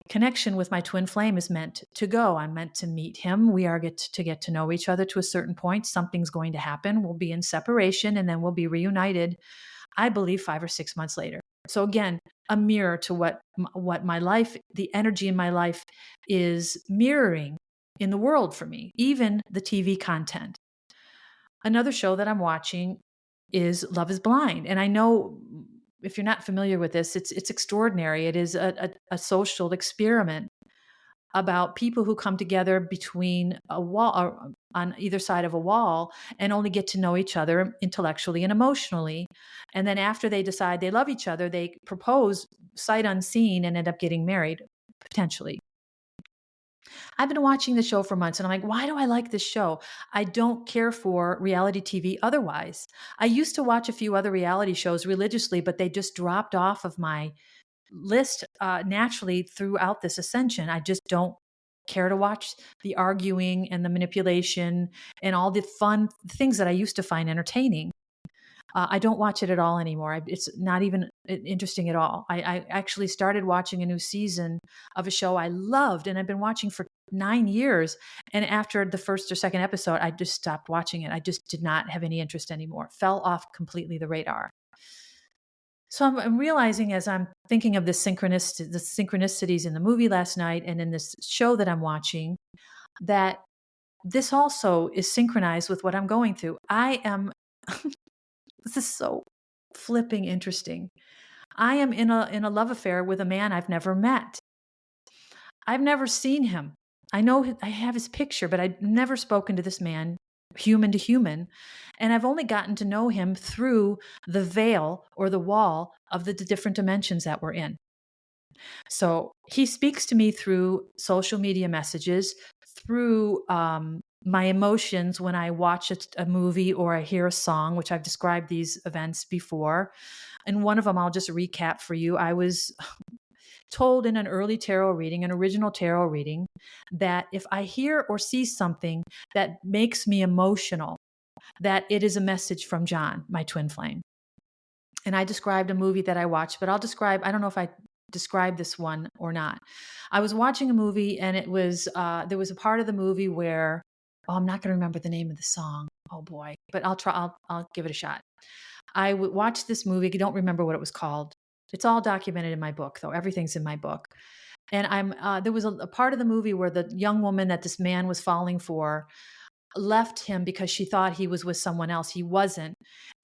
connection with my twin flame is meant to go. I'm meant to meet him. We are get to know each other to a certain point. Something's going to happen. We'll be in separation, and then we'll be reunited, I believe 5 or 6 months later. So again, a mirror to what my life, the energy in my life is mirroring in the world for me, even the TV content. Another show that I'm watching is Love is Blind. And I know, if you're not familiar with this, it's extraordinary. It is a social experiment about people who come together between a wall, or on either side of a wall, and only get to know each other intellectually and emotionally. And then after they decide they love each other, they propose sight unseen and end up getting married, potentially. I've been watching the show for months, and I'm like, why do I like this show? I don't care for reality TV otherwise. I used to watch a few other reality shows religiously, but they just dropped off of my list naturally throughout this ascension. I just don't care to watch the arguing and the manipulation and all the fun things that I used to find entertaining. I don't watch it at all anymore. It's not even interesting at all. I actually started watching a new season of a show I loved, and I've been watching for 9 years. And after the first or second episode, I just stopped watching it. I just did not have any interest anymore. Fell off completely the radar. So I'm realizing, as I'm thinking of the synchronicities in the movie last night and in this show that I'm watching, that this also is synchronized with what I'm going through. I am This is so flipping interesting. I am in a love affair with a man I've never met. I've never seen him. I know I have his picture, but I've never spoken to this man, human to human. And I've only gotten to know him through the veil or the wall of the different dimensions that we're in. So he speaks to me through social media messages, through my emotions when I watch a movie or I hear a song, which I've described these events before. And one of them I'll just recap for you. I was told in an early tarot reading, an original tarot reading, that if I hear or see something that makes me emotional, that it is a message from John, my twin flame. And I described a movie that I watched, but I don't know if I described this one or not. I was watching a movie, and it was, there was a part of the movie where, oh, I'm not going to remember the name of the song. Oh boy, but I'll give it a shot. I watched this movie. I don't remember what it was called. It's all documented in my book, though. Everything's in my book. And there was a part of the movie where the young woman that this man was falling for left him because she thought he was with someone else. He wasn't.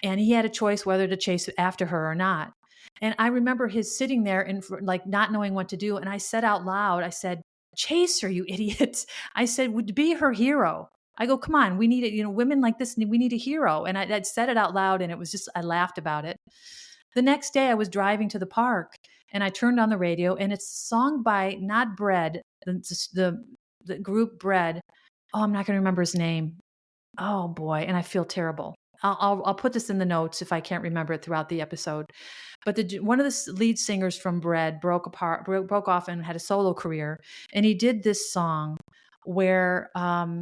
And he had a choice whether to chase after her or not. And I remember his sitting there and like not knowing what to do. And I said out loud, I said, chase her, you idiots. I said, would be her hero. I go, come on, we need it. You know, women like this, we need a hero. And I said it out loud, and it was just, I laughed about it. The next day I was driving to the park, and I turned on the radio, and it's a song by not Bread, the group Bread. Oh, I'm not going to remember his name. Oh boy. And I feel terrible. I'll put this in the notes if I can't remember it throughout the episode. But one of the lead singers from Bread broke off and had a solo career. And he did this song where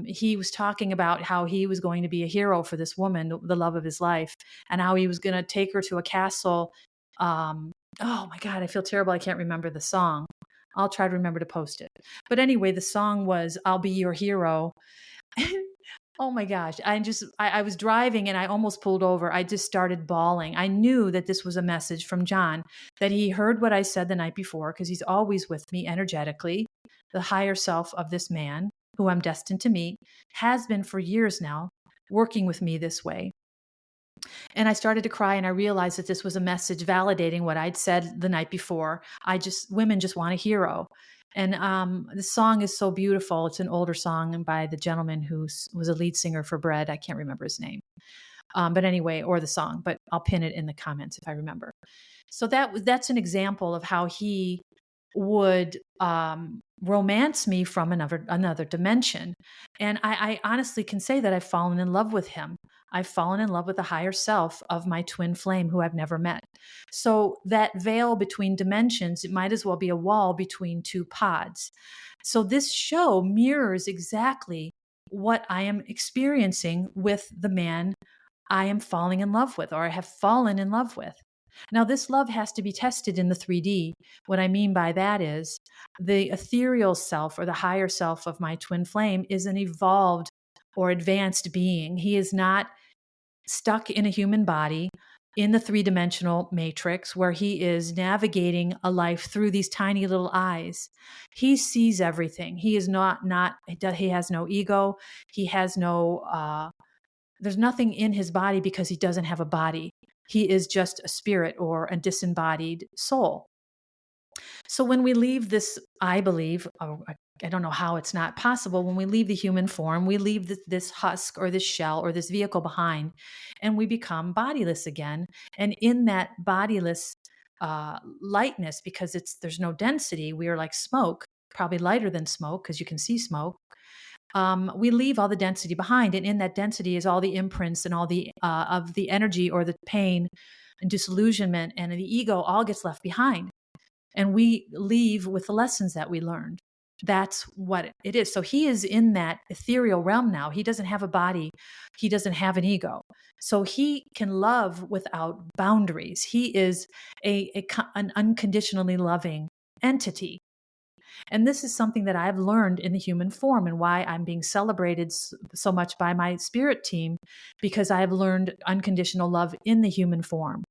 he was talking about how he was going to be a hero for this woman, the love of his life, and how he was going to take her to a castle. Oh my God, I feel terrible. I can't remember the song. I'll try to remember to post it. But anyway, the song was I'll Be Your Hero. Oh my gosh. I was driving and I almost pulled over. I just started bawling. I knew that this was a message from John, that he heard what I said the night before, because he's always with me energetically. The higher self of this man who I'm destined to meet has been for years now, working with me this way. And I started to cry, and I realized that this was a message validating what I'd said the night before. Women just want a hero. And the song is so beautiful. It's an older song by the gentleman who was a lead singer for Bread. I can't remember his name. But anyway, or the song, but I'll pin it in the comments if I remember. So that's an example of how he would romance me from another dimension. And I honestly can say that I've fallen in love with him. I've fallen in love with the higher self of my twin flame who I've never met. So that veil between dimensions, it might as well be a wall between two pods. So this show mirrors exactly what I am experiencing with the man I am falling in love with, or I have fallen in love with. Now, this love has to be tested in the 3D. What I mean by that is the ethereal self or the higher self of my twin flame is an evolved or advanced being. He is not stuck in a human body in the three-dimensional matrix where he is navigating a life through these tiny little eyes. He sees everything. He is he has no ego. He has there's nothing in his body because he doesn't have a body. He is just a spirit or a disembodied soul. So when we leave this, I believe, I don't know how it's not possible, when we leave the human form, we leave this husk or this shell or this vehicle behind, and we become bodiless again. And in that bodiless lightness, because there's no density, we are like smoke, probably lighter than smoke because you can see smoke. We leave all the density behind, and in that density is all the imprints and all the of the energy or the pain and disillusionment and the ego all gets left behind, and we leave with the lessons that we learned. That's what it is. So he is in that ethereal realm now. He doesn't have a body. He doesn't have an ego. So he can love without boundaries. He is an unconditionally loving entity. And this is something that I've learned in the human form, and why I'm being celebrated so much by my spirit team, because I've learned unconditional love in the human form,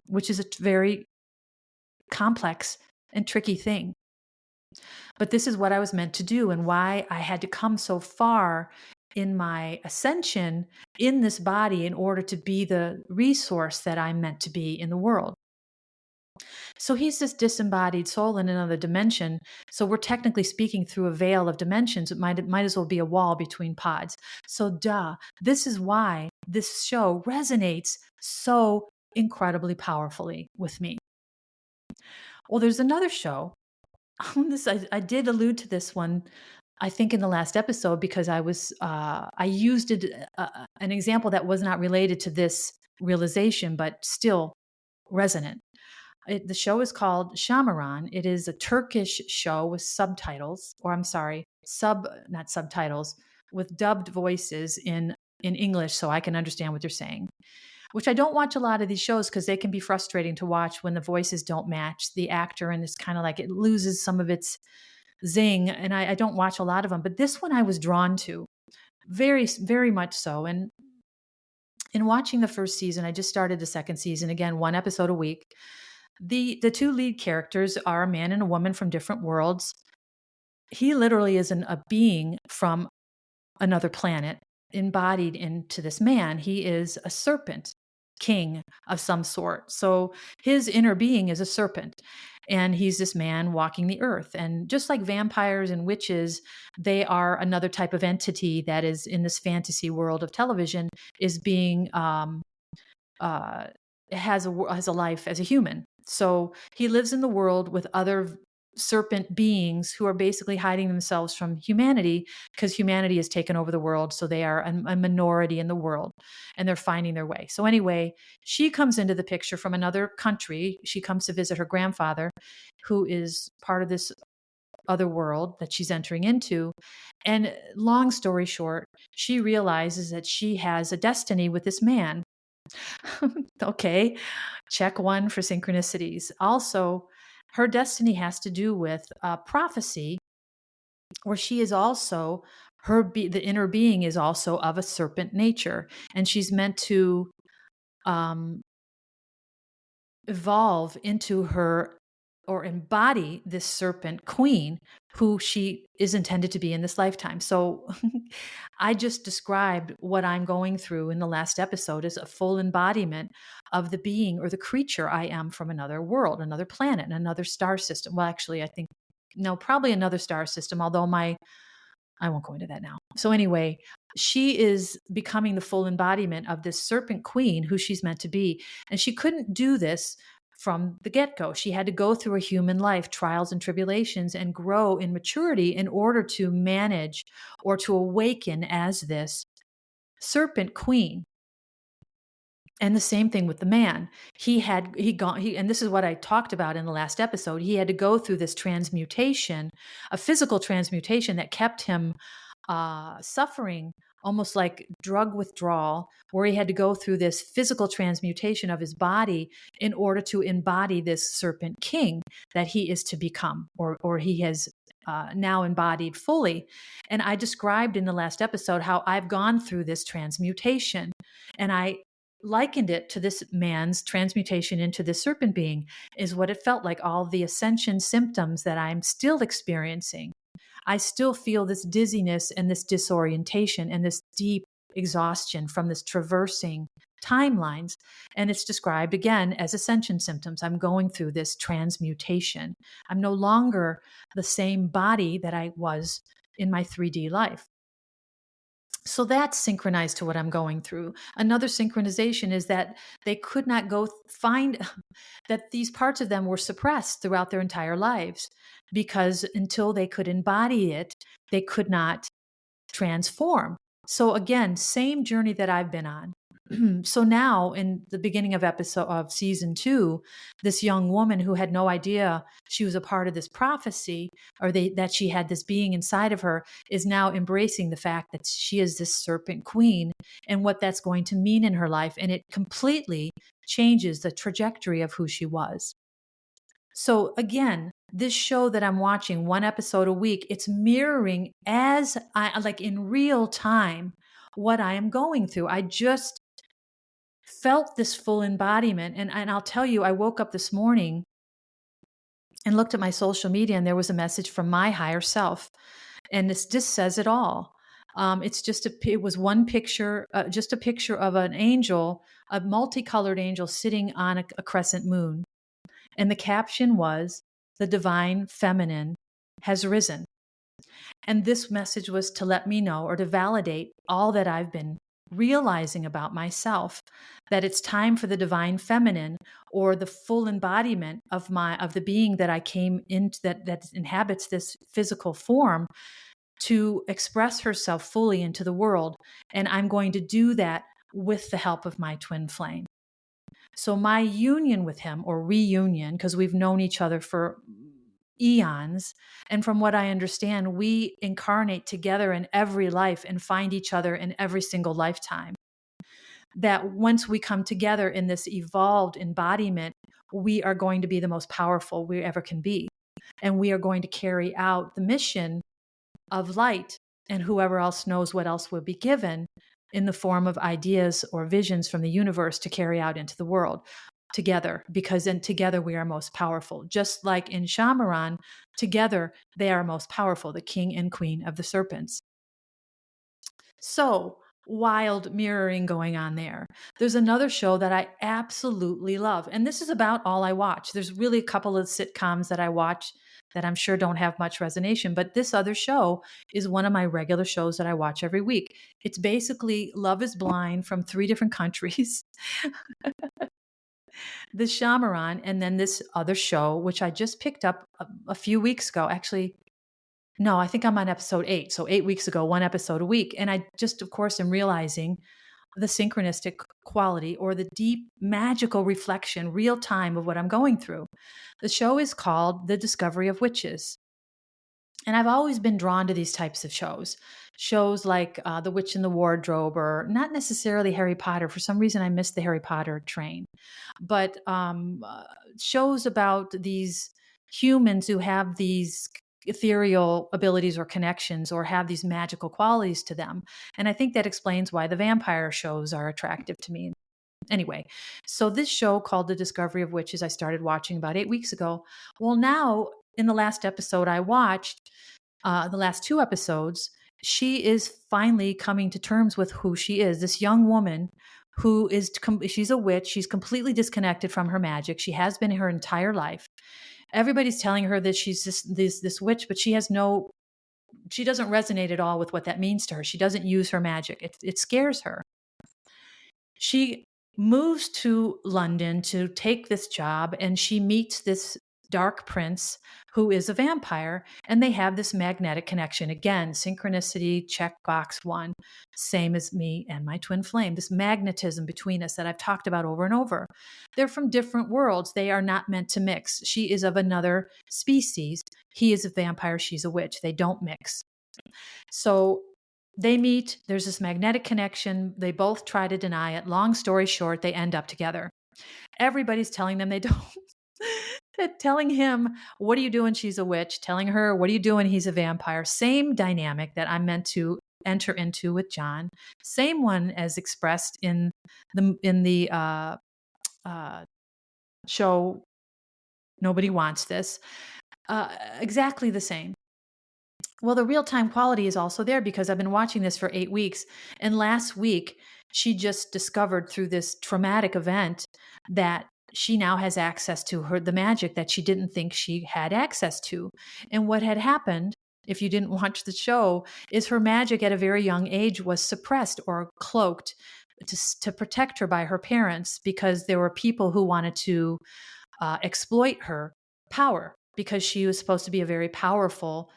which is a very complex and tricky thing. But this is what I was meant to do, and why I had to come so far in my ascension in this body in order to be the resource that I'm meant to be in the world. So he's this disembodied soul in another dimension. So we're technically speaking through a veil of dimensions. It might as well be a wall between pods. So this is why this show resonates so incredibly powerfully with me. Well, there's another show. I did allude to this one, I think, in the last episode, because I used an example that was not related to this realization, but still resonant. The show is called Shamaran. It is a Turkish show with subtitles, or I'm sorry, not subtitles, with dubbed voices in English so I can understand what they're saying. Which I don't watch a lot of these shows because they can be frustrating to watch when the voices don't match the actor, and it's kind of like it loses some of its zing. And I don't watch a lot of them, but this one I was drawn to very, very much so. And in watching the first season, I just started the second season, again, one episode a week. The two lead characters are a man and a woman from different worlds. He literally is a being from another planet embodied into this man. He is a serpent king of some sort. So his inner being is a serpent, and he's this man walking the earth. And just like vampires and witches, they are another type of entity that is in this fantasy world of television, is being has a life as a human. So he lives in the world with other serpent beings who are basically hiding themselves from humanity, because humanity has taken over the world. So they are a minority in the world, and they're finding their way. So anyway, she comes into the picture from another country. She comes to visit her grandfather, who is part of this other world that she's entering into. And long story short, she realizes that she has a destiny with this man. Okay, check one for synchronicities. Also, Her destiny has to do with prophecy, where she is also the inner being is also of a serpent nature, and she's meant to um, evolve into her or embody this serpent queen who she is intended to be in this lifetime. So I just described what I'm going through in the last episode as a full embodiment of the being or the creature I am from another world, another planet, another star system. Well, actually, I think, no, probably another star system, although I won't go into that now. So anyway, she is becoming the full embodiment of this serpent queen who she's meant to be. And she couldn't do this from the get-go. She had to go through a human life, trials and tribulations, and grow in maturity in order to manage or to awaken as this serpent queen. And the same thing with the man. And this is what I talked about in the last episode. He had to go through this transmutation, a physical transmutation that kept him suffering, almost like drug withdrawal, where he had to go through this physical transmutation of his body in order to embody this serpent king that he is to become, or he has now embodied fully. And I described in the last episode how I've gone through this transmutation, and I likened it to this man's transmutation into this serpent being is what it felt like, all the ascension symptoms that I'm still experiencing. I still feel this dizziness and this disorientation and this deep exhaustion from this traversing timelines. And it's described again as ascension symptoms. I'm going through this transmutation. I'm no longer the same body that I was in my 3D life. So that's synchronized to what I'm going through. Another synchronization is that they could not go find that these parts of them were suppressed throughout their entire lives, because until they could embody it, they could not transform. So again, same journey that I've been on. So now in the beginning of episode of season 2, this young woman who had no idea she was a part of this prophecy, or that she had this being inside of her, is now embracing the fact that she is this serpent queen and what that's going to mean in her life. And it completely changes the trajectory of who she was. So again, this show that I'm watching, one episode a week, it's mirroring as I like in real time what I am going through. I just felt this full embodiment. And I'll tell you, I woke up this morning and looked at my social media, and there was a message from my higher self. And this just says it all. It was one picture, just a picture of an angel, a multicolored angel sitting on a crescent moon. And the caption was, "The divine feminine has risen." And this message was to let me know, or to validate all that I've been realizing about myself, that it's time for the divine feminine, or the full embodiment of the being that I came into, that inhabits this physical form, to express herself fully into the world. And I'm going to do that with the help of my twin flame. So my union with him, or reunion, because we've known each other for eons, and from what I understand, we incarnate together in every life and find each other in every single lifetime. That once we come together in this evolved embodiment, we are going to be the most powerful we ever can be. And we are going to carry out the mission of light, and whoever else knows what else will be given in the form of ideas or visions from the universe to carry out into the world together, because then together we are most powerful. Just like in Shamaran, together they are most powerful, the king and queen of the serpents. So wild mirroring going on there. There's another show that I absolutely love, and this is about all I watch. There's really a couple of sitcoms that I watch that I'm sure don't have much resonation, but this other show is one of my regular shows that I watch every week. It's basically Love is Blind from 3 different countries. The Shamaran, and then this other show, which I just picked up a few weeks ago. Actually, no, I think I'm on episode 8. So 8 weeks ago, one episode a week. And I just, of course, am realizing the synchronistic quality, or the deep magical reflection, real time, of what I'm going through. The show is called The Discovery of Witches. And I've always been drawn to these types of shows. Shows like The Witch in the Wardrobe, or not necessarily Harry Potter. For some reason, I missed the Harry Potter train. But shows about these humans who have these ethereal abilities or connections or have these magical qualities to them. And I think that explains why the vampire shows are attractive to me. Anyway, so this show called The Discovery of Witches, I started watching about 8 weeks ago. Well, now in the last episode I watched, the last 2 episodes, she is finally coming to terms with who she is. This young woman who is, she's a witch. She's completely disconnected from her magic. She has been her entire life. Everybody's telling her that she's this witch, but she doesn't resonate at all with what that means to her. She doesn't use her magic. It scares her. She moves to London to take this job, and she meets this dark prince who is a vampire, and they have this magnetic connection. Again, synchronicity, check box 1, same as me and my twin flame, this magnetism between us that I've talked about over and over. They're from different worlds. They are not meant to mix. She is of another species. He is a vampire. She's a witch. They don't mix. So they meet. There's this magnetic connection. They both try to deny it. Long story short, they end up together. Everybody's telling them they don't. Telling him, what are you doing? She's a witch. Telling her, what are you doing? He's a vampire. Same dynamic that I'm meant to enter into with John. Same one as expressed in the show Nobody Wants This. Exactly the same. Well, the real-time quality is also there because I've been watching this for 8 weeks. And last week, she just discovered through this traumatic event that she now has access to the magic that she didn't think she had access to. And what had happened, if you didn't watch the show, is her magic at a very young age was suppressed or cloaked to protect her by her parents, because there were people who wanted to exploit her power because she was supposed to be a very powerful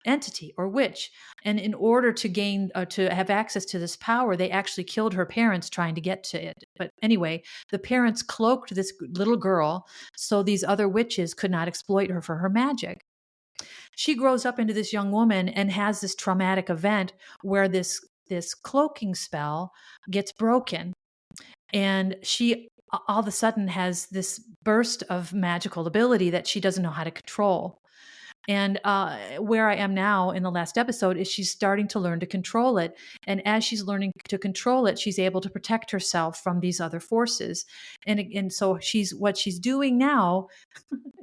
entity or witch. And in order to gain to have access to this power, they actually killed her parents trying to get to it. But anyway, the parents cloaked this little girl so these other witches could not exploit her for her magic. She grows up into this young woman and has this traumatic event where this cloaking spell gets broken, and she all of a sudden has this burst of magical ability that she doesn't know how to control. And where I am now in the last episode is she's starting to learn to control it. And as she's learning to control it, she's able to protect herself from these other forces. And so what she's doing now,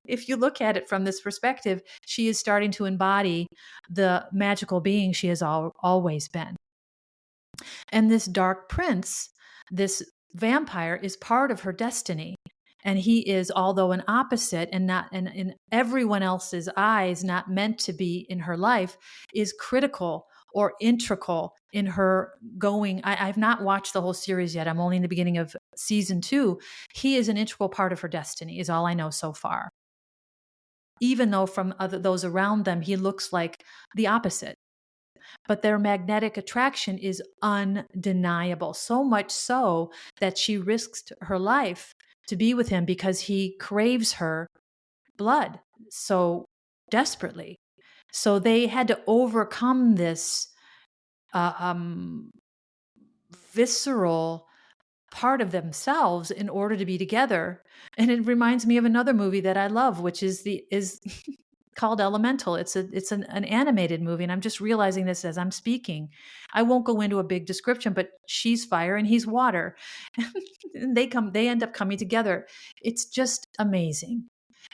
if you look at it from this perspective, she is starting to embody the magical being she has always been. And this dark prince, this vampire, is part of her destiny. And he is, although an opposite and not in everyone else's eyes, not meant to be in her life, is critical or integral in her going. I've not watched the whole series yet. I'm only in the beginning of season 2. He is an integral part of her destiny, is all I know so far. Even though from those around them, he looks like the opposite. But their magnetic attraction is undeniable, so much so that she risked her life to be with him because he craves her blood so desperately. So they had to overcome this visceral part of themselves in order to be together. And it reminds me of another movie that I love, which is called Elemental. It's an animated movie, and I'm just realizing this as I'm speaking. I won't go into a big description, but she's fire and he's water. And they end up coming together. It's just amazing.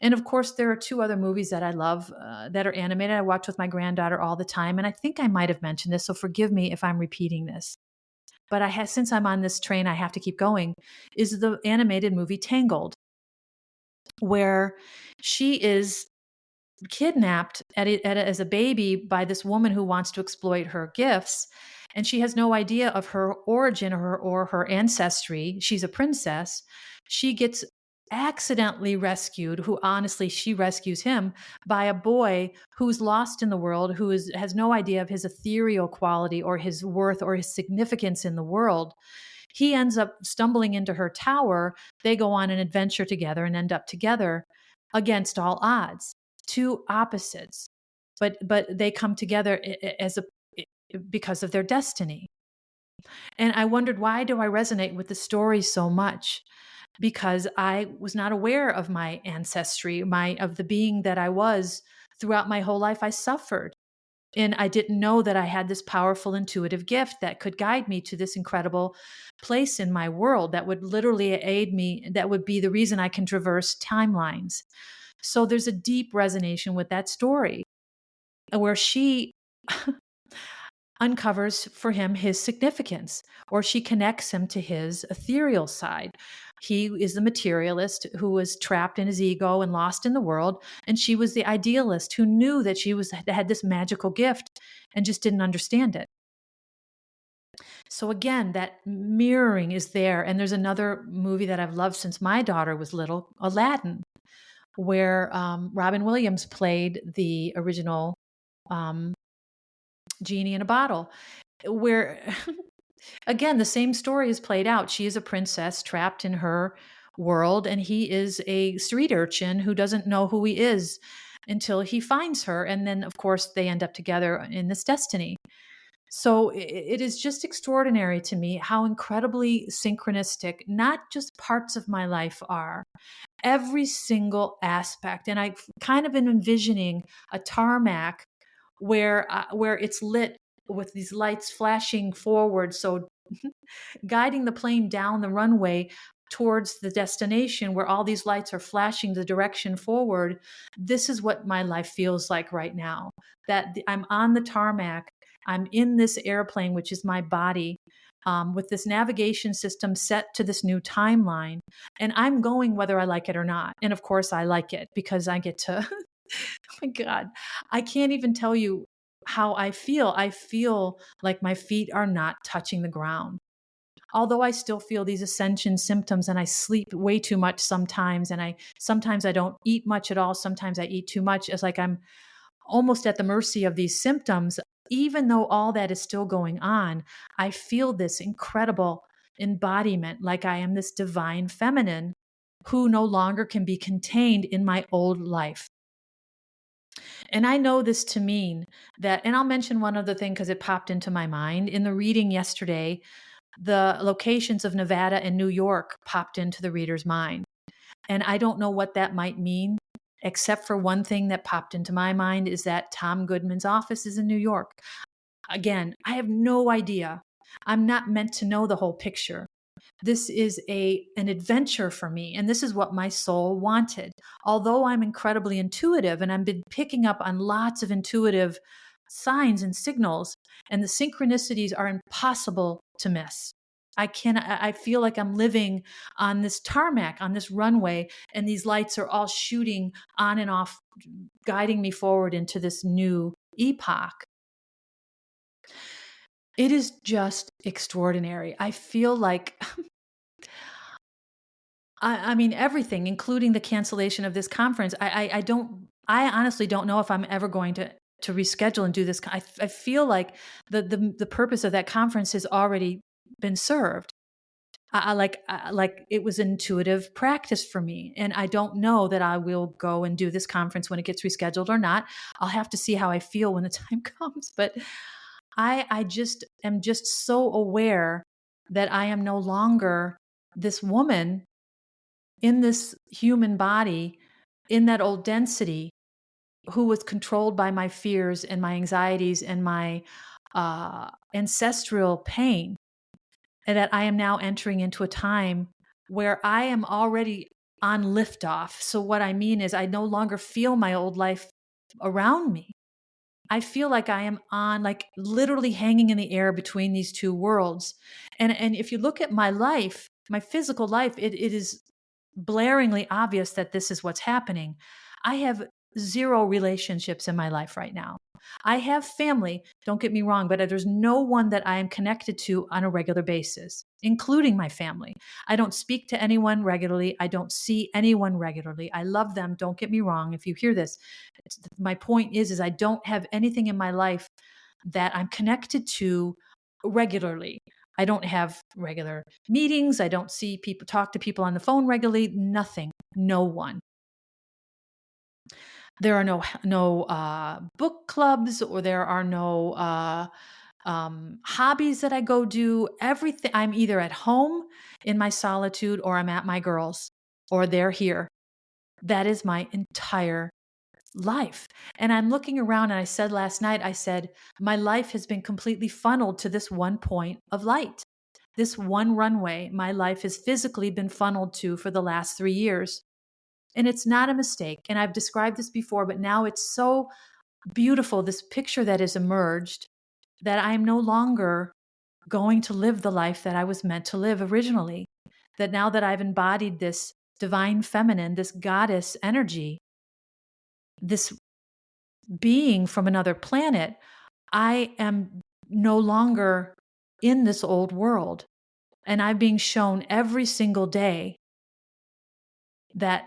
And of course, there are 2 other movies that I love that are animated. I watch with my granddaughter all the time, and I think I might have mentioned this, so forgive me if I'm repeating this. But since I'm on this train, I have to keep going, is the animated movie Tangled, where she is kidnapped as a baby by this woman who wants to exploit her gifts. And she has no idea of her origin or her ancestry. She's a princess. She gets accidentally rescued, who honestly, she rescues him, by a boy who's lost in the world, who has no idea of his ethereal quality or his worth or his significance in the world. He ends up stumbling into her tower. They go on an adventure together and end up together against all odds. 2 opposites, but they come together because of their destiny. And I wondered, why do I resonate with the story so much? because I was not aware of my ancestry, of the being that I was. Throughout my whole life, I suffered. And I didn't know that I had this powerful intuitive gift that could guide me to this incredible place in my world that would literally aid me, that would be the reason I can traverse timelines. So there's a deep resonation with that story where she uncovers for him his significance, or she connects him to his ethereal side. He is the materialist who was trapped in his ego and lost in the world, and she was the idealist who knew that she had this magical gift and just didn't understand it. So again, that mirroring is there. And there's another movie that I've loved since my daughter was little, Aladdin, where Robin Williams played the original um, genie in a bottle, where again, the same story is played out. She is a princess trapped in her world, and he is a street urchin who doesn't know who he is until he finds her. And then, of course, they end up together in this destiny. So it is just extraordinary to me how incredibly synchronistic not just parts of my life are, every single aspect. And I kind of been envisioning a tarmac where it's lit with these lights flashing forward, so guiding the plane down the runway towards the destination where all these lights are flashing the direction forward. This is what my life feels like right now, that I'm on the tarmac. I'm in this airplane, which is my body, with this navigation system set to this new timeline. And I'm going whether I like it or not. And of course, I like it because I get to, oh my God, I can't even tell you how I feel. I feel like my feet are not touching the ground. Although I still feel these ascension symptoms, and I sleep way too much sometimes, and sometimes I don't eat much at all. Sometimes I eat too much. It's like I'm almost at the mercy of these symptoms. Even though all that is still going on, I feel this incredible embodiment, like I am this divine feminine who no longer can be contained in my old life. And I know this to mean that, and I'll mention one other thing because it popped into my mind. In the reading yesterday, the locations of Nevada and New York popped into the reader's mind. And I don't know what that might mean, except for one thing that popped into my mind is that Tom Goodman's office is in New York. Again, I have no idea. I'm not meant to know the whole picture. This is an adventure for me, and this is what my soul wanted. Although I'm incredibly intuitive, and I've been picking up on lots of intuitive signs and signals, and the synchronicities are impossible to miss. I feel like I'm living on this tarmac, on this runway, and these lights are all shooting on and off, guiding me forward into this new epoch. It is just extraordinary. I feel like, I mean, everything, including the cancellation of this conference. I honestly don't know if I'm ever going to reschedule and do this. I feel like the purpose of that conference has already been served. Like it was intuitive practice for me, and I don't know that I will go and do this conference when it gets rescheduled or not. I'll have to see how I feel when the time comes. But I just am just so aware that I am no longer this woman in this human body, in that old density, who was controlled by my fears and my anxieties and my ancestral pain. And that I am now entering into a time where I am already on liftoff. So what I mean is I no longer feel my old life around me. I feel like I am on, like, literally hanging in the air between these two worlds. And if you look at my life, my physical life, it is blaringly obvious that this is what's happening. I have zero relationships in my life right now. I have family, don't get me wrong, but there's no one that I am connected to on a regular basis, including my family. I don't speak to anyone regularly. I don't see anyone regularly. I love them, don't get me wrong. If you hear this, my point is I don't have anything in my life that I'm connected to regularly. I don't have regular meetings. I don't see people, talk to people on the phone regularly. Nothing. No one. There are no book clubs, or there are no hobbies that I go do, everything. I'm either at home in my solitude or I'm at my girls or they're here. That is my entire life. And I'm looking around and I said last night, I said, my life has been completely funneled to this one point of light. This one runway, my life has physically been funneled to for the last 3 years. And it's not a mistake. And I've described this before, but now it's so beautiful, this picture that has emerged, that I'm no longer going to live the life that I was meant to live originally. That now that I've embodied this divine feminine, this goddess energy, this being from another planet, I am no longer in this old world. And I'm being shown every single day that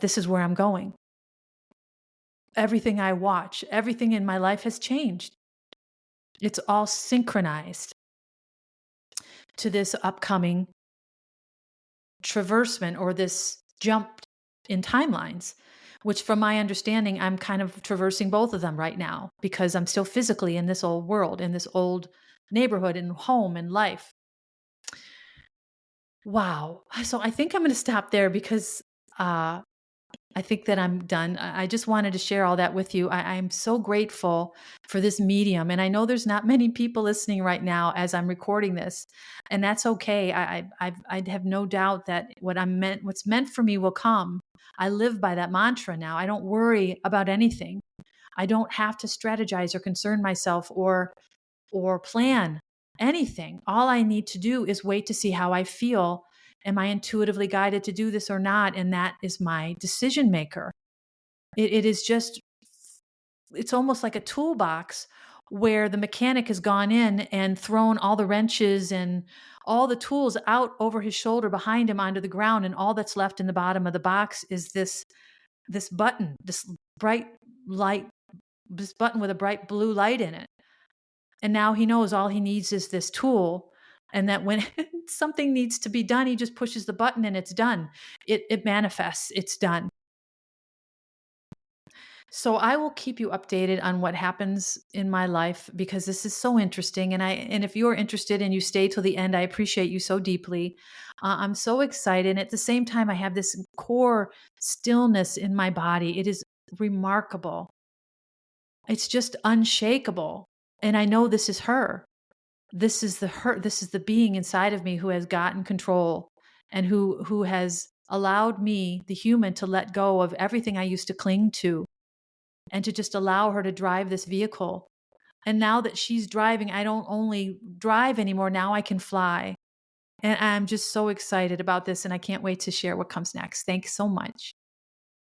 this is where I'm going. Everything I watch, everything in my life has changed. It's all synchronized to this upcoming traversement or this jump in timelines, which from my understanding, I'm kind of traversing both of them right now because I'm still physically in this old world, in this old neighborhood and home and life. Wow. So I think I'm going to stop there because I think that I'm done. I just wanted to share all that with you. I'm so grateful for this medium. And I know there's not many people listening right now as I'm recording this, and that's okay. I have no doubt that what's meant for me will come. I live by that mantra now. I don't worry about anything. I don't have to strategize or concern myself or plan anything. All I need to do is wait to see how I feel. Am I intuitively guided to do this or not? And that is my decision maker. It is just, it's almost like a toolbox where the mechanic has gone in and thrown all the wrenches and all the tools out over his shoulder behind him onto the ground. And all that's left in the bottom of the box is this button, this bright light, this button with a bright blue light in it. And now he knows all he needs is this tool. And that when something needs to be done, he just pushes the button and it's done. It manifests, it's done. So I will keep you updated on what happens in my life because this is so interesting. And if you're interested and you stay till the end, I appreciate you so deeply. I'm so excited. And at the same time, I have this core stillness in my body. It is remarkable. It's just unshakable. And I know this is her. This is the being inside of me who has gotten control and who has allowed me, the human, to let go of everything I used to cling to and to just allow her to drive this vehicle. And now that she's driving, I don't only drive anymore. Now I can fly. And I'm just so excited about this and I can't wait to share what comes next. Thanks so much.